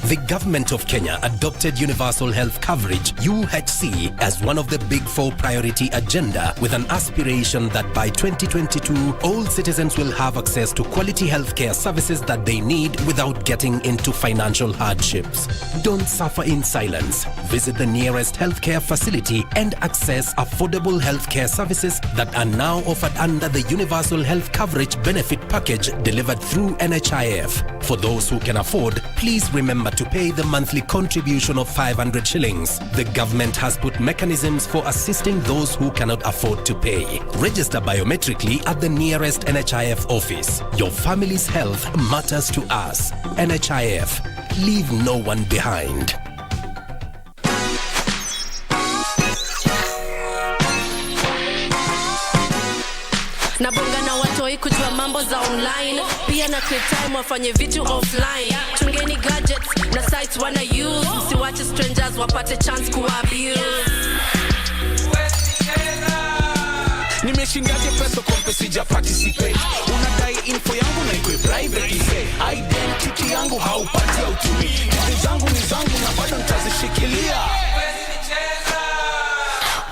The government of Kenya adopted universal health coverage (UHC) as one of the big 4 priority agenda, with an aspiration that by 2022 all citizens will have access to quality healthcare services that they need without getting into financial hardships. Don't suffer in silence. Visit the nearest healthcare facility and access affordable healthcare services that are now offered under the universal health coverage benefit package delivered through NHIF. For those who can afford, please remember to pay the monthly contribution of 500 shillings. The government has put mechanisms for assisting those who cannot afford to pay. Register biometrically at the nearest NHIF office. Your family's health matters to us. NHIF. Leave no one behind. Nabonga na watoi kujua mambo za online, pia na create time wafanye vitu offline. Chungeni gadgets na sites wana use, msiwache strangers wapate chance kuabuse. Nimeshindaje pesa kompe sija participate. Unadai info yangu na ikwe private. Identity yangu haupati hautumi. Vitu zangu ni zangu na bado nitazishikilia.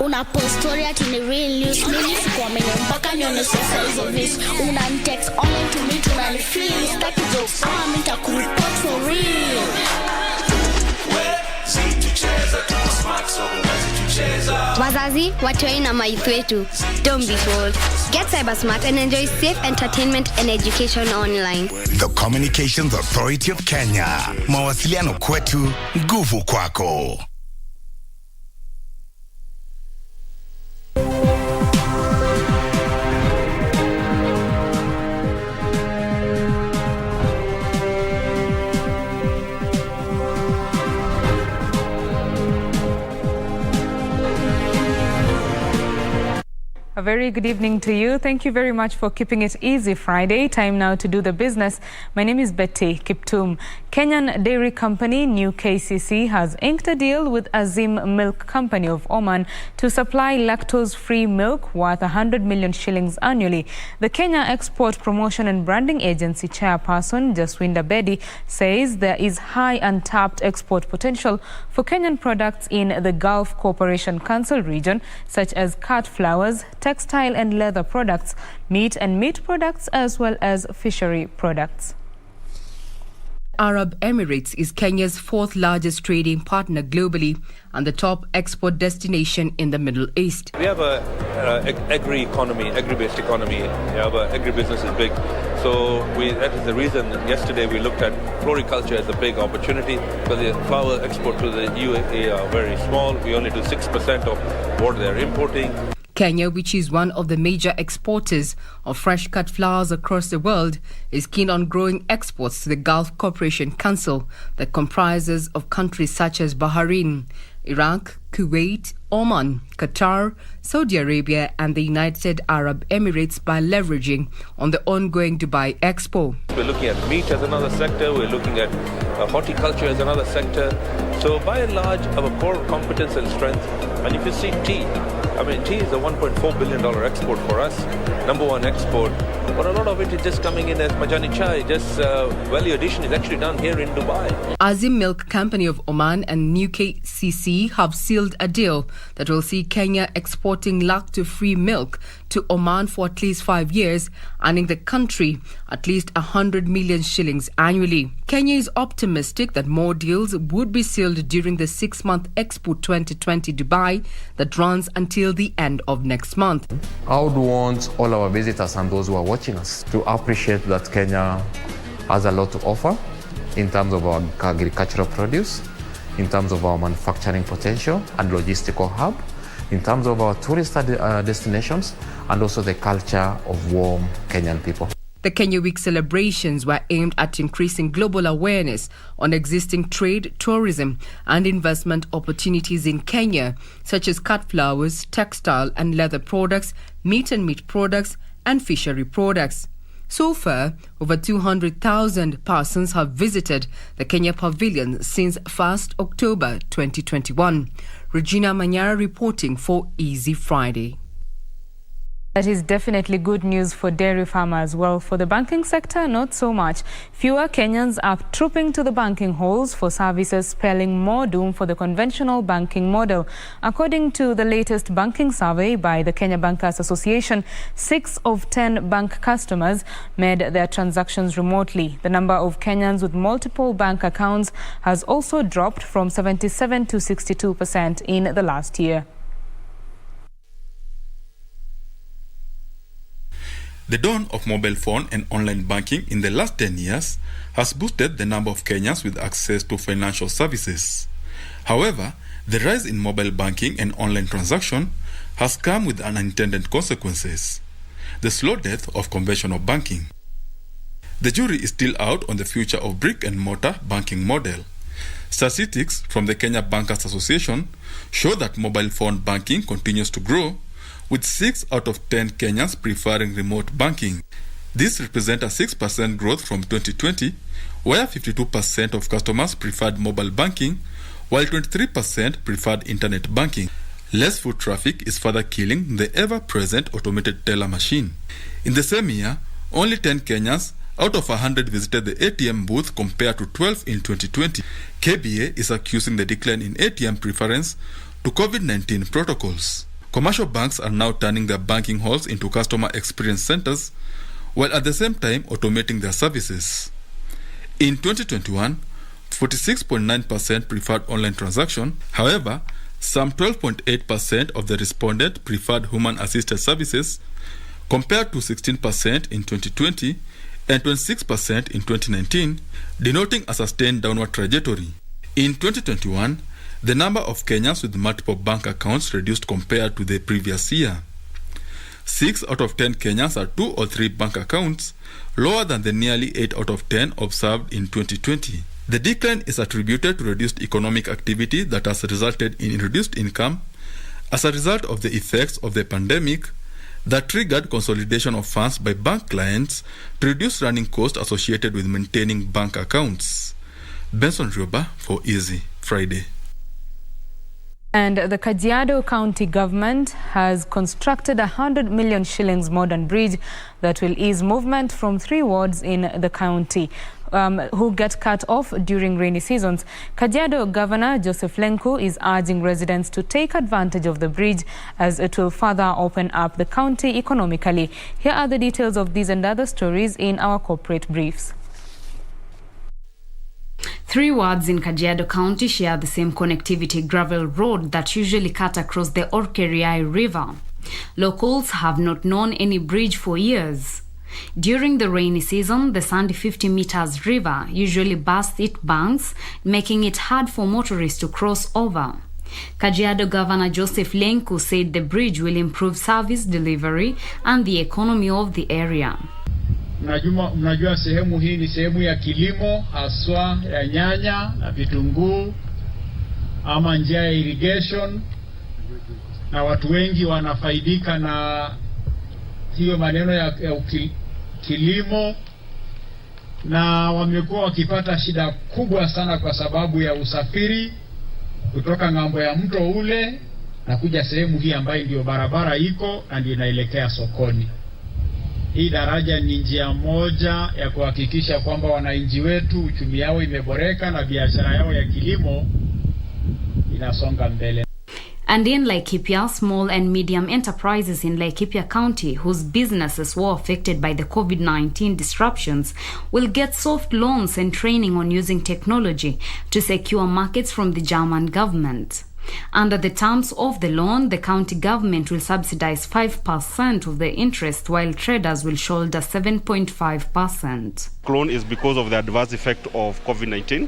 Una post story ati ni real news. Mimi sikuamini mpaka nione size of this. Una text online to me tunanifeel. Staki jokes ama mimi nitakureport for real. Wazazi, watoi na maithu wetu, don't be fooled. Get cyber smart and enjoy safe entertainment and education online. The Communications Authority of Kenya. Mawasiliano kwetu, nguvu kwako. A very good evening to you. Thank you very much for keeping it easy Friday. Time now to do the business. My name is Betty Kiptum. Kenyan dairy company New KCC has inked a deal with Azim Milk Company of Oman to supply lactose-free milk worth 100 million shillings annually. The Kenya Export Promotion and Branding Agency chairperson Jaswinda Bedi says there is high untapped export potential for Kenyan products in the Gulf Cooperation Council region, such as cut flowers, textile and leather products, meat and meat products, as well as fishery products. Arab Emirates is Kenya's fourth largest trading partner globally and the top export destination in the Middle East. We have a agri-based economy. Agribusiness is big. So that is the reason yesterday we looked at floriculture as a big opportunity, because the flower export to the UAE are very small. We only do 6% of what they're importing. Kenya, which is one of the major exporters of fresh-cut flowers across the world, is keen on growing exports to the Gulf Cooperation Council that comprises of countries such as Bahrain, Iraq, Kuwait, Oman, Qatar, Saudi Arabia and the United Arab Emirates by leveraging on the ongoing Dubai Expo. We're looking at meat as another sector, we're looking at horticulture as another sector. So by and large, our core competence and strength, and if you see tea, tea is a $1.4 billion export for us, number one export, but a lot of it is just coming in as majani chai, just value addition is actually done here in Dubai. Azim Milk Company of Oman and New KCC have sealed a deal that will see Kenya exporting lactose-free milk to Oman for at least 5 years, earning the country at least 100 million shillings annually. Kenya is optimistic that more deals would be sealed during the 6-month Expo 2020 Dubai that runs until the end of next month. I would want all our visitors and those who are watching us to appreciate that Kenya has a lot to offer in terms of our agricultural produce, in terms of our manufacturing potential and logistical hub, in terms of our tourist destinations, and also the culture of warm Kenyan people. The Kenya Week celebrations were aimed at increasing global awareness on existing trade, tourism and investment opportunities in Kenya, such as cut flowers, textile and leather products, meat and meat products and fishery products. So far, over 200,000 persons have visited the Kenya Pavilion since 1st October 2021. Regina Manyara reporting for Easy Friday. That is definitely good news for dairy farmers. Well, for the banking sector, not so much. Fewer Kenyans are trooping to the banking halls for services, spelling more doom for the conventional banking model. According to the latest banking survey by the Kenya Bankers Association, 6 of 10 bank customers made their transactions remotely. The number of Kenyans with multiple bank accounts has also dropped from 77 to 62% in the last year. The dawn of mobile phone and online banking in the last 10 years has boosted the number of Kenyans with access to financial services. However, the rise in mobile banking and online transaction has come with unintended consequences: the slow death of conventional banking. The jury is still out on the future of brick-and-mortar banking model. Statistics from the Kenya Bankers Association show that mobile phone banking continues to grow, with 6 out of 10 Kenyans preferring remote banking. This represents a 6% growth from 2020, where 52% of customers preferred mobile banking, while 23% preferred internet banking. Less foot traffic is further killing the ever-present automated teller machine. In the same year, only 10 Kenyans out of 100 visited the ATM booth compared to 12 in 2020. KBA is accusing the decline in ATM preference to COVID-19 protocols. Commercial banks are now turning their banking halls into customer experience centers, while at the same time automating their services. In 2021, 46.9% preferred online transaction. However, some 12.8% of the respondents preferred human-assisted services, compared to 16% in 2020 and 26% in 2019, denoting a sustained downward trajectory. In 2021, the number of Kenyans with multiple bank accounts reduced compared to the previous year. 6 out of 10 Kenyans are 2 or 3 bank accounts, lower than the nearly 8 out of 10 observed in 2020. The decline is attributed to reduced economic activity that has resulted in reduced income as a result of the effects of the pandemic, that triggered consolidation of funds by bank clients to reduce running costs associated with maintaining bank accounts. Benson Rioba for Easy Friday. And the Kajiado County government has constructed 100 million shillings modern bridge that will ease movement from 3 wards in the county who get cut off during rainy seasons. Kajiado Governor Joseph Lenku is urging residents to take advantage of the bridge as it will further open up the county economically. Here are the details of these and other stories in our corporate briefs. 3 wards in Kajiado County share the same connectivity gravel road that usually cut across the Orkeriai River. Locals have not known any bridge for years. During the rainy season, the sandy 50 meters river usually bursts its banks, making it hard for motorists to cross over. Kajiado Governor Joseph Lenku said the bridge will improve service delivery and the economy of the area. Mnajua sehemu hii ni sehemu ya kilimo haswa ya nyanya na vitunguu ama njia ya irrigation, na watu wengi wanafaidika na hiyo maneno ya kilimo, na wamekuwa wakipata shida kubwa sana kwa sababu ya usafiri kutoka ng'ambo ya mto ule na kuja sehemu hii ambayo ndio barabara iko na ndio inaelekea sokoni. Hii daraja ni njia moja ya kuhakikisha kwamba wananchi wetu uchumi yao imeboreka na biashara yao ya kilimo inasonga mbele. And in Laikipia, small and medium enterprises in Laikipia County whose businesses were affected by the COVID-19 disruptions will get soft loans and training on using technology to secure markets from the German government. Under the terms of the loan, the county government will subsidize 5% of the interest, while traders will shoulder 7.5%. Loan is because of the adverse effect of COVID-19,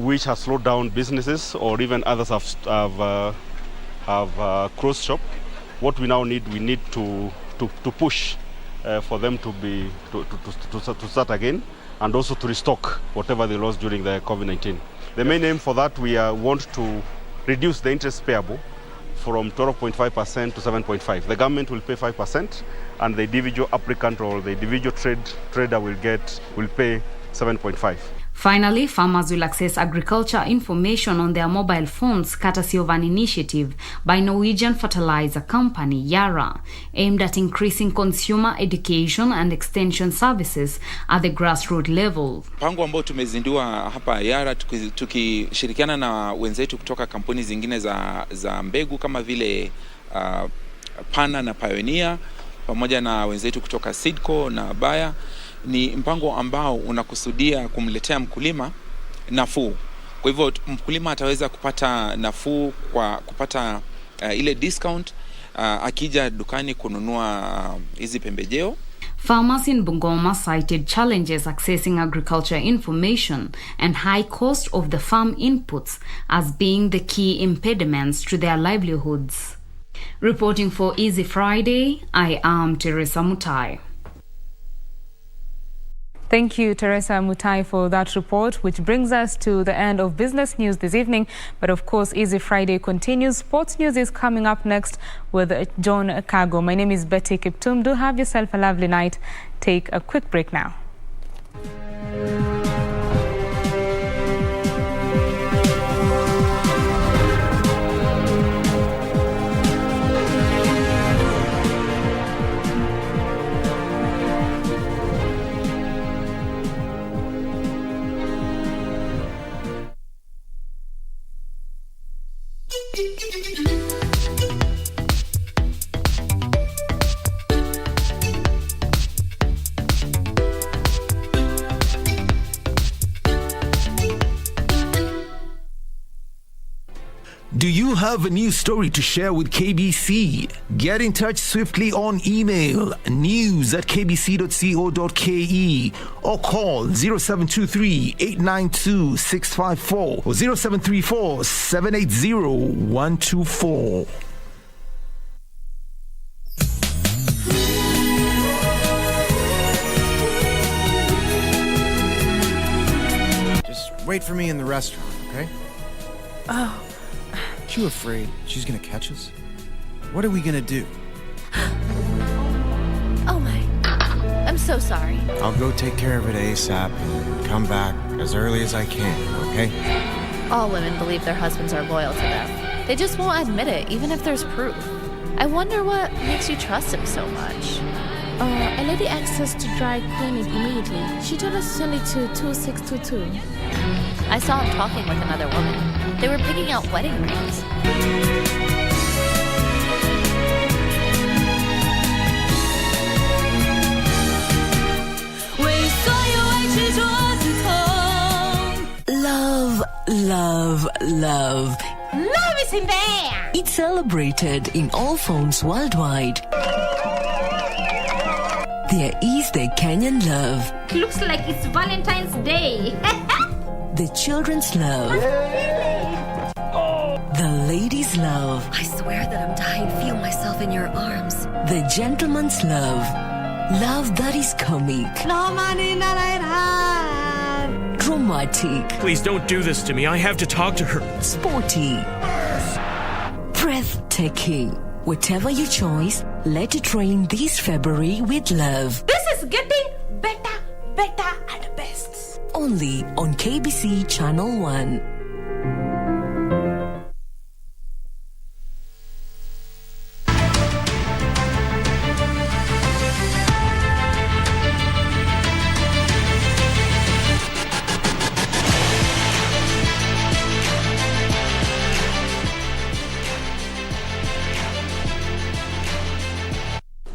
which has slowed down businesses, or even others have closed shop. What we now need, we need to push for them to start again, and also to restock whatever they lost during the COVID-19. The main aim for that, we want to reduce the interest payable from 12.5% to 7.5%. The government will pay 5%, and the individual applicant or the individual trader will pay 7.5%. Finally, farmers will access agriculture information on their mobile phones courtesy of an initiative by Norwegian fertilizer company Yara, aimed at increasing consumer education and extension services at the grassroots level. Mpango ambao tumezindua hapa Yara tukishirikiana na wenzetu kutoka kampuni zingine za mbegu kama vile Pana na Pioneer, pamoja na wenzetu kutoka Sidco na Bayer, ni mpango ambao unakusudia kumletea mkulima nafuu. Kwa hivyo mkulima ataweza kupata nafuu kwa kupata ile discount akija dukani kununua hizi pembejeo. Farmers in Bungoma cited challenges accessing agriculture information and high cost of the farm inputs as being the key impediments to their livelihoods. Reporting for Easy Friday, I am Teresa Mutai. Thank you, Teresa Mutai, for that report, which brings us to the end of business news this evening. But of course, Easy Friday continues. Sports news is coming up next with John Kago. My name is Betty Kiptum. Do have yourself a lovely night. Take a quick break now. Do you have a news story to share with KBC? Get in touch swiftly on email news@kbc.co.ke or call 0723-892-654 or 0734-780-124. Just wait for me in the restaurant, okay? Oh. Aren't you afraid she's gonna catch us? What are we gonna do? Oh my. I'm so sorry. I'll go take care of it ASAP and come back as early as I can, okay? All women believe their husbands are loyal to them. They just won't admit it, even if there's proof. I wonder what makes you trust him so much. A lady asked us to dry clean it immediately. She told us to send it to 2622. I saw him talking with another woman. They were picking out wedding rings. Love, love, love. Love is in the air! It's celebrated in all phones worldwide. There is the Kenyan love. Looks like it's Valentine's Day. The children's love. The ladies' love. I swear that I'm dying. Feel myself in your arms. The gentleman's love. Love that is comic. No money, no Dramatic. Please don't do this to me. I have to talk to her. Sporty. Breathtaking. Whatever your choice, let it rain this February with love. This is getting better, and best. Only on KBC Channel 1.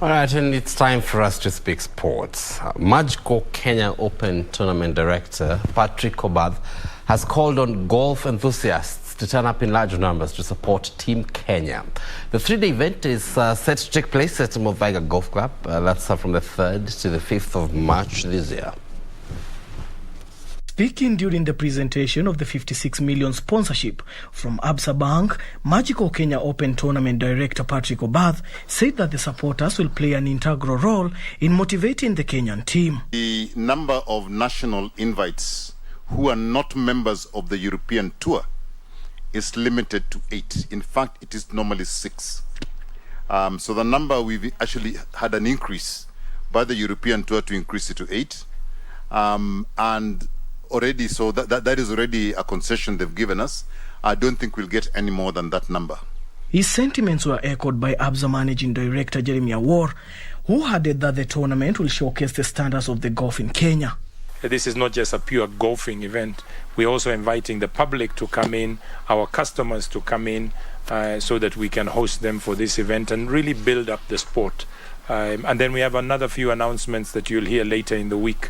All right, and it's time for us to speak sports. Magical Kenya Open Tournament Director Patrick Obath has called on golf enthusiasts to turn up in large numbers to support Team Kenya. The three-day event is set to take place at Muthaiga Golf Club. That's from the 3rd to the 5th of March this year. Speaking during the presentation of the 56 million sponsorship from Absa Bank, Magical Kenya Open Tournament Director Patrick Obath said that the supporters will play an integral role in motivating the Kenyan team. The number of national invites who are not members of the European Tour is limited to 8. In fact, it is normally 6. So the number, we've actually had an increase by the European Tour to increase it to 8. And already, so that is already a concession they've given us. I don't think we'll get any more than that number. His sentiments were echoed by Absa Managing Director Jeremiah War, who added that the tournament will showcase the standards of the golf in Kenya. This is not just a pure golfing event. We're also inviting the public to come in, our customers to come in, so that we can host them for this event and really build up the sport. And then we have another few announcements that you'll hear later in the week,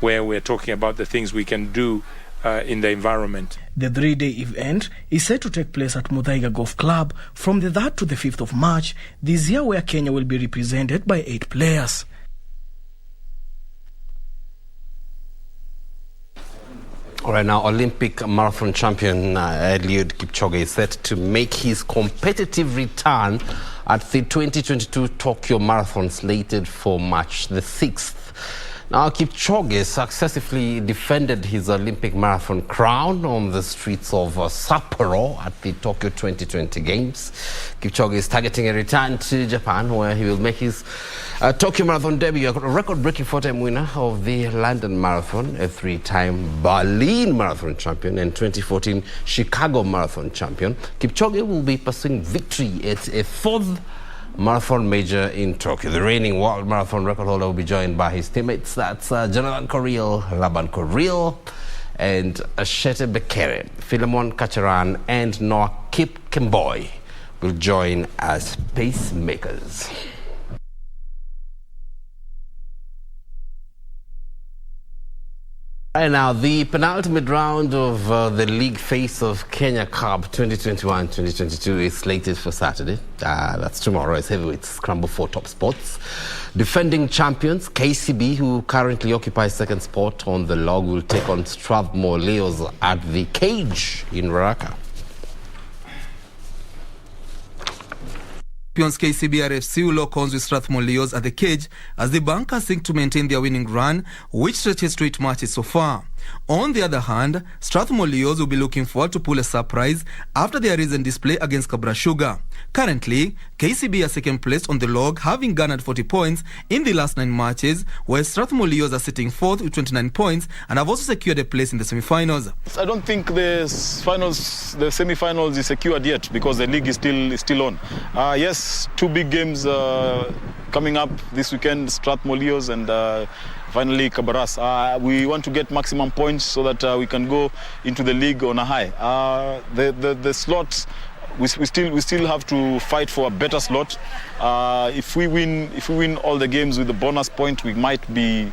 where we're talking about the things we can do in the environment. The 3-day event is set to take place at Muthaiga Golf Club from the 3rd to the 5th of March this year, where Kenya will be represented by 8 players. All right, now Olympic marathon champion Eliud Kipchoge is set to make his competitive return at the 2022 Tokyo Marathon slated for March the 6th. Now, Kipchoge successfully defended his Olympic marathon crown on the streets of Sapporo at the Tokyo 2020 Games. Kipchoge is targeting a return to Japan, where he will make his Tokyo Marathon debut, a record-breaking 4-time winner of the London Marathon, a 3-time Berlin Marathon champion, and 2014 Chicago Marathon champion. Kipchoge will be pursuing victory at a 4th marathon major in Tokyo. The reigning world marathon record holder will be joined by his teammates. That's Jonathan Korir, Laban Korir, and Ashete Bekere. Philemon Kacharan and Noah Kipkemboi will join as pacemakers. Right now, the penultimate round of the league phase of Kenya Cup 2021-2022 is slated for Saturday. That's tomorrow as heavyweights scramble for top spots. Defending champions KCB, who currently occupies second spot on the log, will take on Strathmore Leos at the Cage in Ruaraka. Champions KCB RFC will lock horns with Strathmore Leos at the Cage as the Bankers seek to maintain their winning run, which stretches to 8 matches so far. On the other hand, Strathmore Leos will be looking forward to pull a surprise after their recent display against Cabra Sugar. Currently, KCB are second placed on the log, having garnered 40 points in the last 9 matches, while Strathmore Leos are sitting fourth with 29 points and have also secured a place in the semi-finals. I don't think the semi-finals is secured yet because the league is still on. Yes, 2 big games coming up this weekend, Strathmore Leos and finally Cabarras. We want to get maximum points so that we can go into the league on a high. The slots, we still have to fight for a better slot. If we win all the games with the bonus point, we might be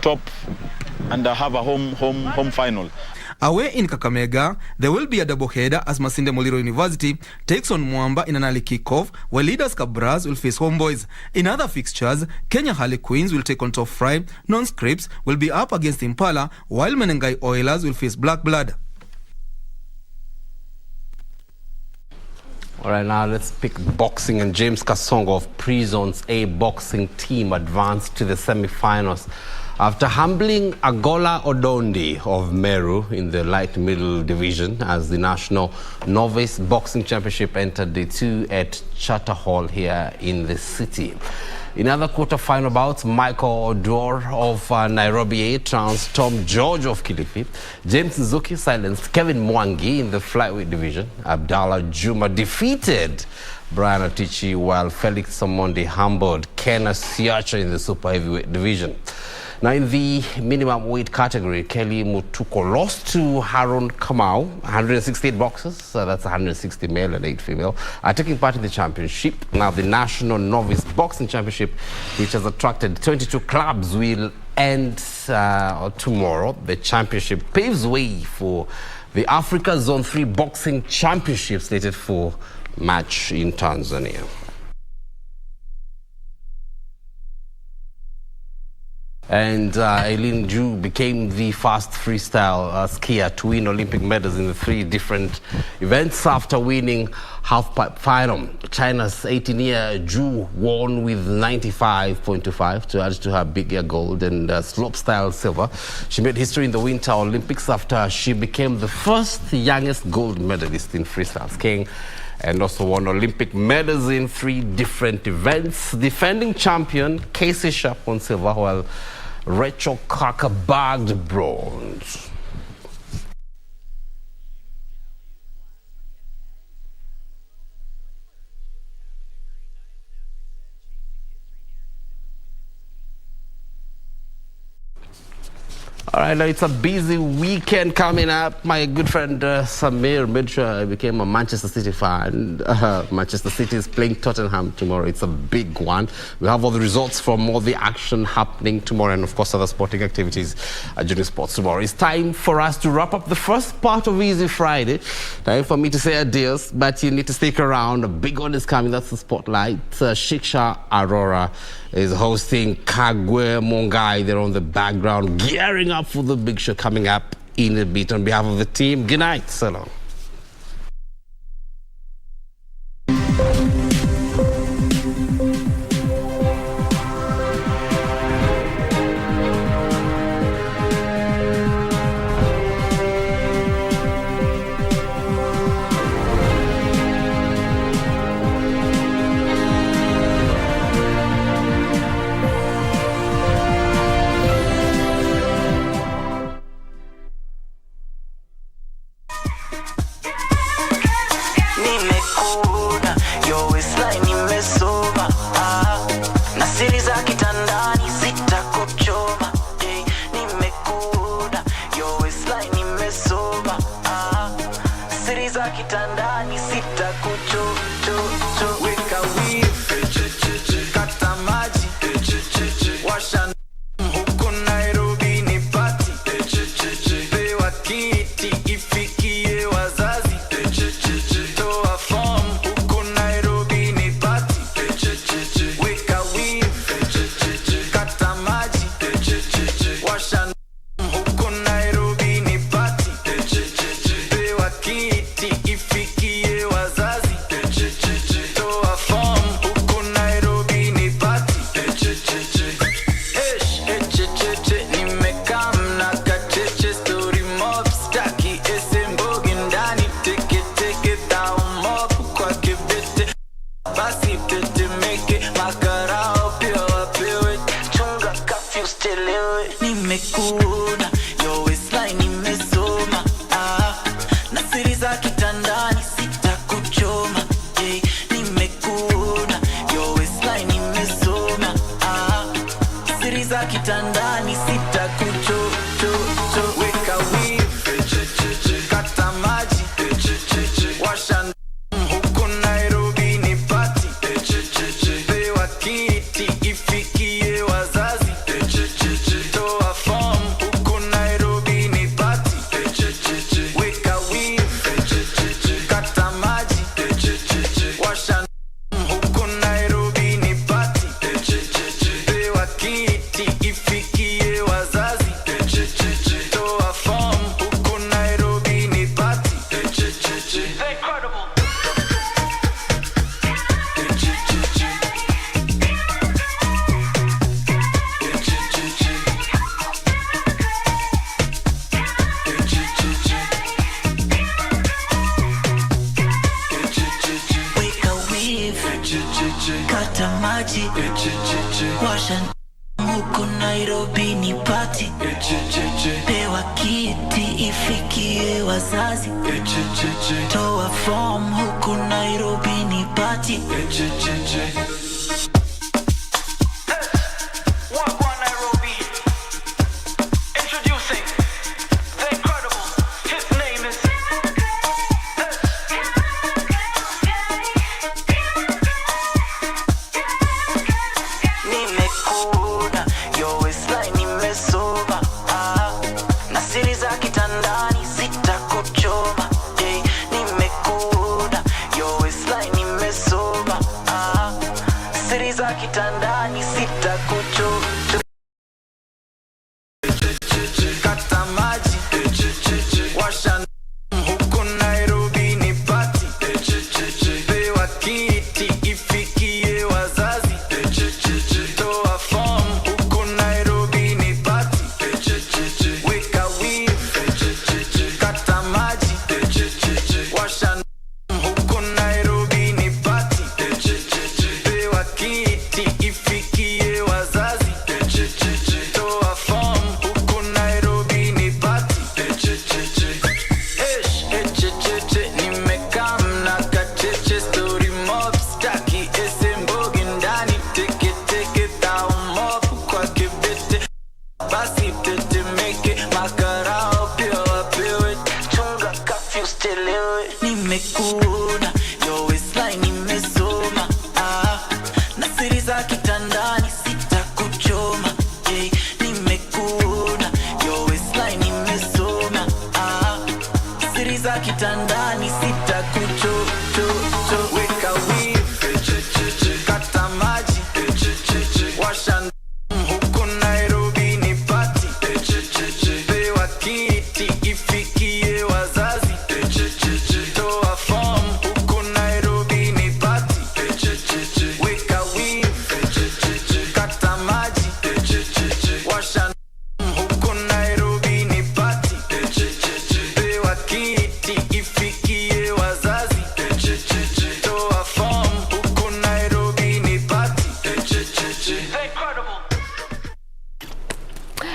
top and have a home final. Away in Kakamega, there will be a doubleheader as Masinde Muliro University takes on Mwamba in an early kickoff, while leaders Cabras will face Homeboys. In other fixtures, Kenya Harlequins will take on Top Fry, Non-Scripts will be up against Impala, while Menengai Oilers will face Black Blood. All right, now let's pick boxing, and James Kasongo of Prison's A boxing team advanced to the semi-finals after humbling Agola Odondi of Meru in the light middle division as the National Novice Boxing Championship entered day 2 at Charter Hall here in the city. In other quarter-final bouts, Michael Odor of Nairobi A trounced Tom George of Kilifi. James Nzuki silenced Kevin Mwangi in the flyweight division. Abdallah Juma defeated Brian Otichi, while Felix Omondi humbled Ken Siacha in the super heavyweight division. Now, in the minimum weight category, Kelly Mutuko lost to Harun Kamau, 168 boxers, so that's 160 male and 8 female, are taking part in the championship. Now, the National Novice Boxing Championship, which has attracted 22 clubs, will end tomorrow. The championship paves way for the Africa Zone 3 Boxing Championship slated for March in Tanzania. And Eileen Ju became the first freestyle skier to win Olympic medals in the 3 different events after winning half-pipe final. China's 18-year Ju won with 95.25 to add to her big air gold and slopestyle silver. She made history in the Winter Olympics after she became the first youngest gold medalist in freestyle skiing, and also won Olympic medals in 3 different events. Defending champion Casey Sharp won silver, while Rachel Carker bagged bronze. All right, now it's a busy weekend coming up. My good friend Samir made sure I became a Manchester City fan. Manchester City is playing Tottenham tomorrow. It's a big one. We have all the results from all the action happening tomorrow, and of course other sporting activities during sports tomorrow. It's time for us to wrap up the first part of Easy Friday. Time for me to say adios, but you need to stick around. A big one is coming. That's the spotlight. Shiksha Arora is hosting Kagwe Mongai. They're on the background, gearing up for the big show coming up in a bit. On behalf of the team, good night. So long. If maji, washa huku Nairobi ni party, pewa kiti ifikie wazazi, toa form huku Nairobi ni party.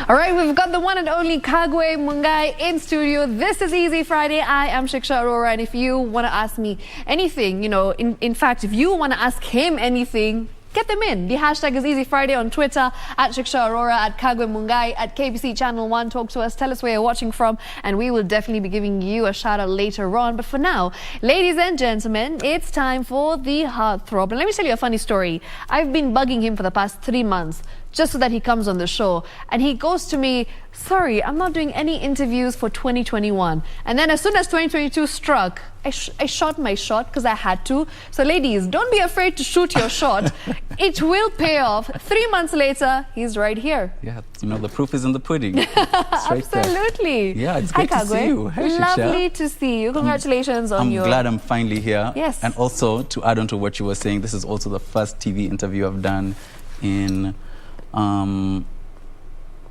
All right, we've got the one and only Kago Mungai in studio. This is Easy Friday. I am Shiksha Arora, and if you want to ask me anything, you know, in fact, if you want to ask him anything, get them in. The hashtag is Easy Friday on Twitter, at Shiksha Arora, at Kago Mungai, at KBC Channel 1. Talk to us, tell us where you're watching from, and we will definitely be giving you a shout out later on. But for now, ladies and gentlemen, it's time for the heartthrob. And let me tell you a funny story. I've been bugging him for the past 3 months just so that he comes on the show. And he goes to me, sorry, I'm not doing any interviews for 2021. And then as soon as 2022 struck, I shot my shot because I had to. So ladies, don't be afraid to shoot your shot. It will pay off. 3 months later, he's right here. Yeah, you know, the proof is in the pudding. Absolutely. Yeah, it's great to see you. Hi, Shiksha. Lovely to see you. Congratulations on your... I'm glad I'm finally here. Yes. And also, to add on to what you were saying, this is also the first TV interview I've done in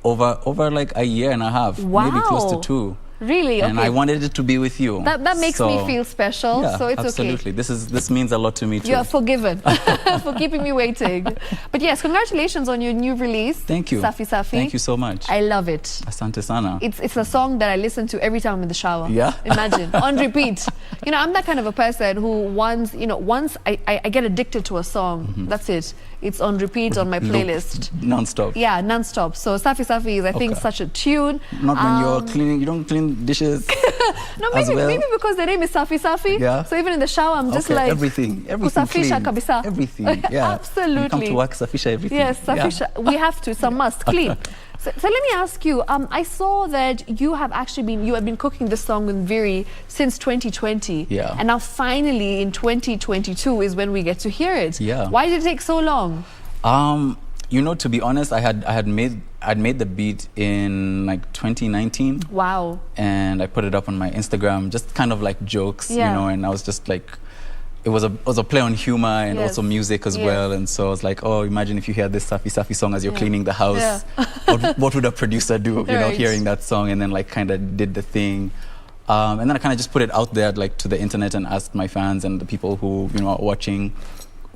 over like a year and a half, maybe close to 2. Really? And okay. I wanted it to be with you. That makes me feel special, yeah, so it's absolutely. okay. This means a lot to me too. You are forgiven for keeping me waiting. But yes, congratulations on your new release. Thank you. Safi Safi. Thank you so much. I love it. Asante sana. It's a song that I listen to every time I'm in the shower. Yeah. Imagine, on repeat. You know, I'm that kind of a person who once I get addicted to a song, that's it. It's on repeat on my playlist. Non-stop. Yeah, non-stop. So Safi Safi is, I think, such a tune. Not when you're cleaning, you don't clean dishes. No, maybe because the name is Safi Safi. Yeah. So even in the shower, I'm just like everything kusafisha clean. kabisa. Everything. Yeah. Absolutely. You come to work, safisha everything. Yes, safisha. Yeah. We have to. It's a must. Clean. So let me ask you. I saw that you have been cooking this song in Viri since 2020. Yeah. And now finally in 2022 is when we get to hear it. Yeah. Why did it take so long? You know, to be honest, I'd made the beat in like 2019. Wow. And I put it up on my Instagram, just kind of like jokes, you know, and I was just like, it was a play on humor and also music as well. And so I was like, oh, imagine if you hear this Safi Safi song as you're cleaning the house. what would a producer do, you know, hearing that song? And then like kind of did the thing. And then I kind of just put it out there like to the internet and asked my fans and the people who, you know, are watching,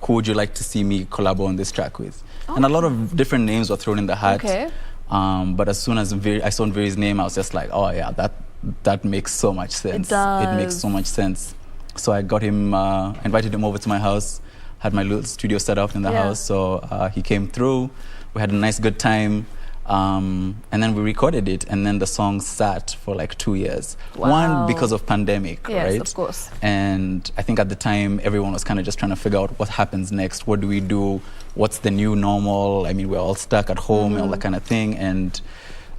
who would you like to see me collab on this track with? And a lot of different names were thrown in the hat. Okay. But as soon as I saw Veri's name, I was just like, oh yeah, that makes so much sense. It does. It makes so much sense. So I got him, invited him over to my house, had my little studio set up in the house. So he came through. We had a nice, good time. And then we recorded it, and then the song sat for like 2 years. Wow. One, because of pandemic, right? Yes, of course. And I think at the time, everyone was kind of just trying to figure out what happens next. What do we do? What's the new normal? I mean, we're all stuck at home and all that kind of thing. And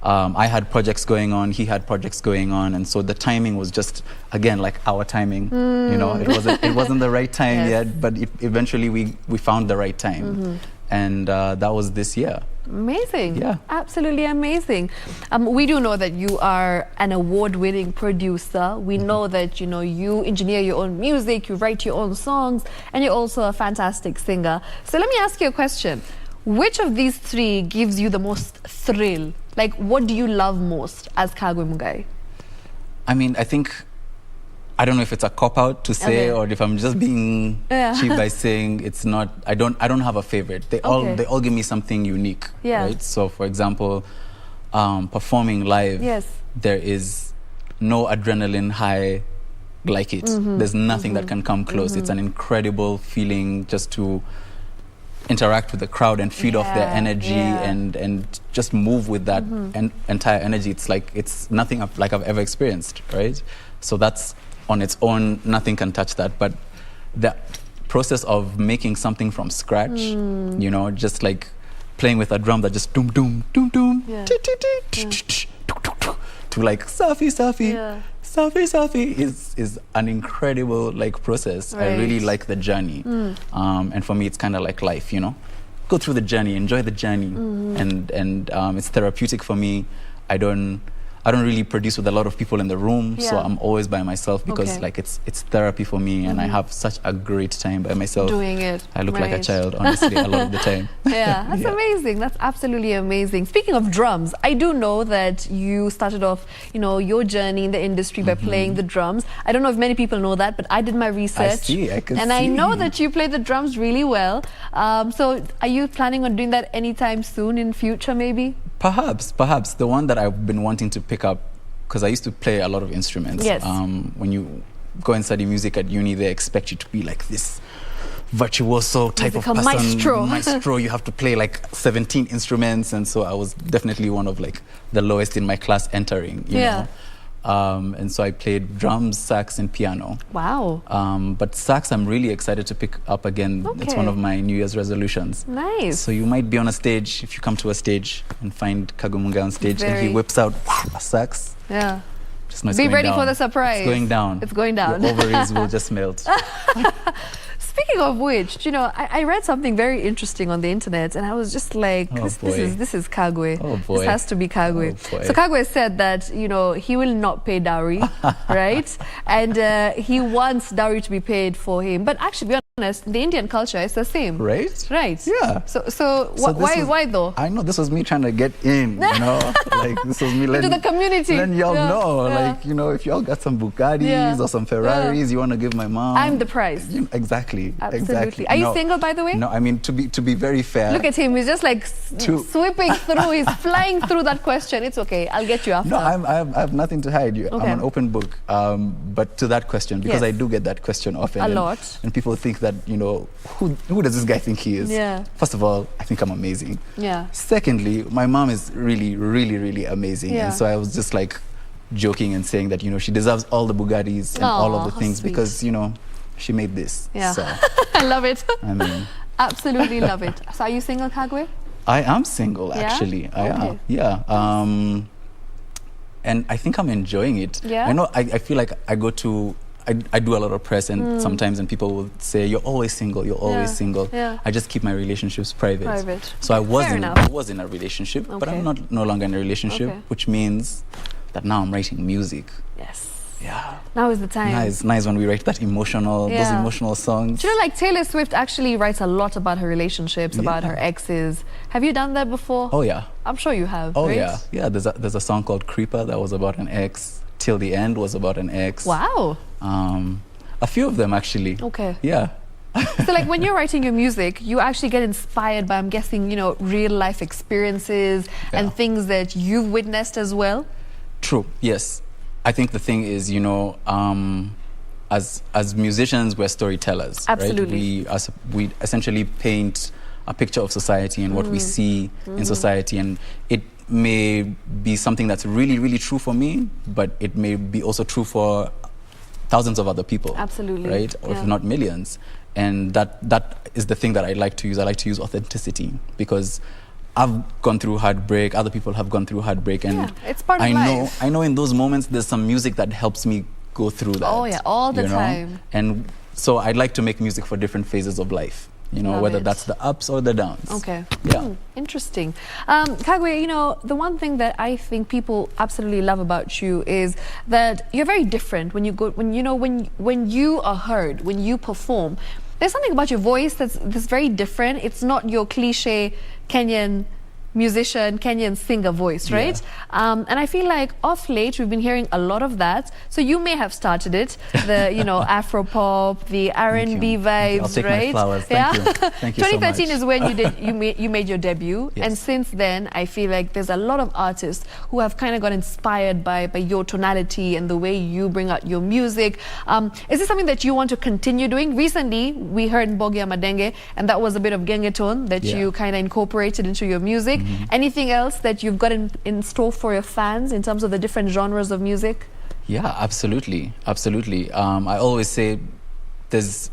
I had projects going on, he had projects going on, and so the timing was just, again, like our timing. You know, it wasn't the right time yet, but eventually we found the right time. And that was this year. Amazing. Yeah. Absolutely amazing. We do know that you are an award-winning producer. We know that, you know, you engineer your own music, you write your own songs, and you're also a fantastic singer. So let me ask you a question. Which of these three gives you the most thrill? Like, what do you love most as Kago Mungai? I mean, I don't know if it's a cop-out to say or if I'm just being cheap by saying it's not. I don't have a favorite. They all give me something unique, right? So, for example, performing live, there is no adrenaline high like it. There's nothing that can come close. It's an incredible feeling just to interact with the crowd and feed off their energy and just move with that entire energy. It's nothing like I've ever experienced, right? So that's on its own, nothing can touch that. But the process of making something from scratch, you know, just like playing with a drum that just doom doom doom doom to like Safi is an incredible like process. I really like the journey. And for me it's kind of like life, you know. Go through the journey, enjoy the journey. And it's therapeutic for me. I don't really produce with a lot of people in the room, so I'm always by myself because like it's therapy for me, and I have such a great time by myself. Doing it. I look like a child, honestly, a lot of the time. That's amazing. That's absolutely amazing. Speaking of drums, I do know that you started off, you know, your journey in the industry by playing the drums. I don't know if many people know that, but I did my research. I know that you play the drums really well. So are you planning on doing that anytime soon in future, maybe? Perhaps. The one that I've been wanting to pick up, because I used to play a lot of instruments. When you go and study music at uni, they expect you to be like this virtuoso type of person. Maestro. You have to play like 17 instruments, and so I was definitely one of like the lowest in my class entering, you know. And so I played drums, sax, and piano. Wow. But sax, I'm really excited to pick up again. It's one of my New Year's resolutions. Nice. So you might be on a stage, if you come to a stage and find Kago Mungai on stage and he whips out a sax. Just know it's be going ready down. For the surprise. It's going down. It's going down. Your ovaries will just melt. Speaking of which, you know, I read something very interesting on the internet, and I was just like, this is Kagwe. Oh boy. This has to be Kagwe. So Kagwe said that, you know, he will not pay dowry, right? And he wants dowry to be paid for him. But actually, to be honest, in the Indian culture, it's the same. Right? Right. Yeah. So why though? I know this was me trying to get in, you know, like this was me letting into the community. Then y'all know, like, you know, if y'all got some Bugattis or some Ferraris, you want to give my mom. I'm the price. You know, exactly. Absolutely. Are you single, by the way? No, I mean, to be very fair. Look at him. He's just like sweeping through. He's flying through that question. It's okay. I'll get you after. No, I have nothing to hide. I'm an open book. But to that question, because I do get that question often. A lot. And people think that, you know, who does this guy think he is? Yeah. First of all, I think I'm amazing. Yeah. Secondly, my mom is really, really, really amazing. Yeah. And so I was just like joking and saying that, you know, she deserves all the Bugattis and all of the things sweet. Because, you know, she made this. Yeah. So, I love it. I mean, absolutely love it. So are you single, Kagwe? I am single, actually. I am. Yeah. And I think I'm enjoying it. Yeah. I know. I feel like I go to. I do a lot of press, and sometimes and people will say, "You're always single. You're always single." Yeah. I just keep my relationships private. So I was in a relationship, but I'm no longer in a relationship, which means that now I'm writing music. Yes. Yeah. Now is the time. Nice when we write those emotional songs. Do you know, like Taylor Swift actually writes a lot about her relationships, about her exes. Have you done that before? Oh yeah. I'm sure you have. Oh right? yeah. There's a song called Creeper that was about an ex. Till the End was about an ex. Wow. A few of them actually. Okay. Yeah. So like when you're writing your music, you actually get inspired by, I'm guessing, real life experiences and things that you've witnessed as well? True, yes. I think the thing is, as musicians, we're storytellers. Absolutely. Right? We essentially paint a picture of society and what we see in society, and it may be something that's really, really true for me, but it may be also true for thousands of other people. Absolutely. Right? Or if not millions. And that is the thing that I like to use. I like to use authenticity because I've gone through heartbreak, other people have gone through heartbreak, and it's part of life. I know in those moments there's some music that helps me go through that. Oh yeah, all the time. And so I'd like to make music for different phases of life. Whether that's the ups or the downs. Okay. Yeah. Interesting. Kago, the one thing that I think people absolutely love about you is that you're very different when you are heard, when you perform. There's something about your voice that's very different. It's not your cliche Kenyan musician, Kenyan singer voice, right? And I feel like off late we've been hearing a lot of that. So you may have started it, the Afro pop, the R&B vibes, I'll take right? my flowers. Thank you. Thank you 2013 so much. is when you made your debut, and since then I feel like there's a lot of artists who have kind of got inspired by your tonality and the way you bring out your music. Is this something that you want to continue doing? Recently we heard Mbogia Madenge, and that was a bit of gengeton that you kind of incorporated into your music. Anything else that you've got in store for your fans in terms of the different genres of music? Yeah, absolutely. Absolutely. I always say there's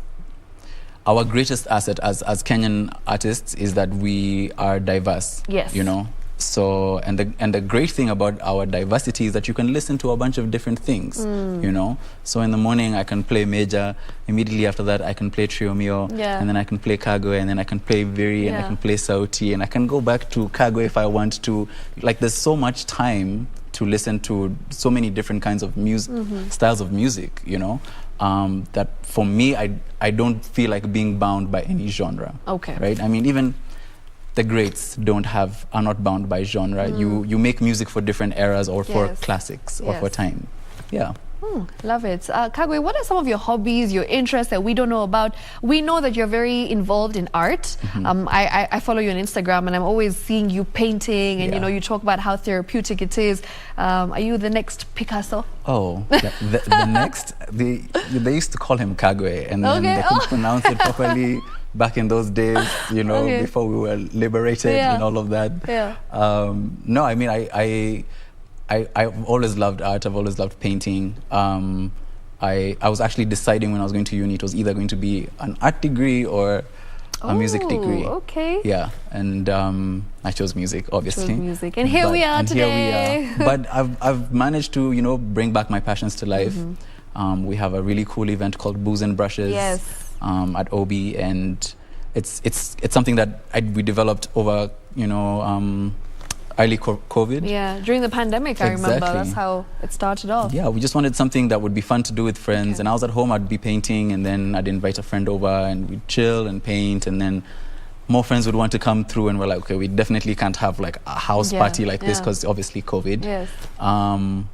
our greatest asset as Kenyan artists is that we are diverse. Yes. So and the great thing about our diversity is that you can listen to a bunch of different things. So in the morning I can play major, immediately after that I can play trio mio, and then I can play Kago, and then I can play Viri, and I can play Sauti, and I can go back to Kago if I want to. Like there's so much time to listen to so many different kinds of styles of music, that for me I don't feel like being bound by any genre. Okay. Right? I mean, even the greats are not bound by genre. You make music for different eras or for classics or for time. Yeah. Love it. Kagwe, what are some of your hobbies, your interests that we don't know about? We know that you're very involved in art. I follow you on Instagram, and I'm always seeing you painting, and you talk about how therapeutic it is. Are you the next Picasso? Oh, the next, they used to call him Kagwe, and then they couldn't pronounce it properly back in those days, before we were liberated and all of that. No, I mean, I've always loved art. I've always loved painting. I was actually deciding when I was going to uni, it was either going to be an art degree or a music degree. Okay. Yeah, and I chose music, obviously. And here we are today. Here we are. But I've managed to, bring back my passions to life. We have a really cool event called Booze and Brushes at OB, and it's something that we developed over, early COVID. Yeah, during the pandemic, I remember. That's how it started off. Yeah, we just wanted something that would be fun to do with friends. And I was at home, I'd be painting, and then I'd invite a friend over, and we'd chill and paint, and then more friends would want to come through, and we're like, okay, we definitely can't have like a house party like this because obviously COVID.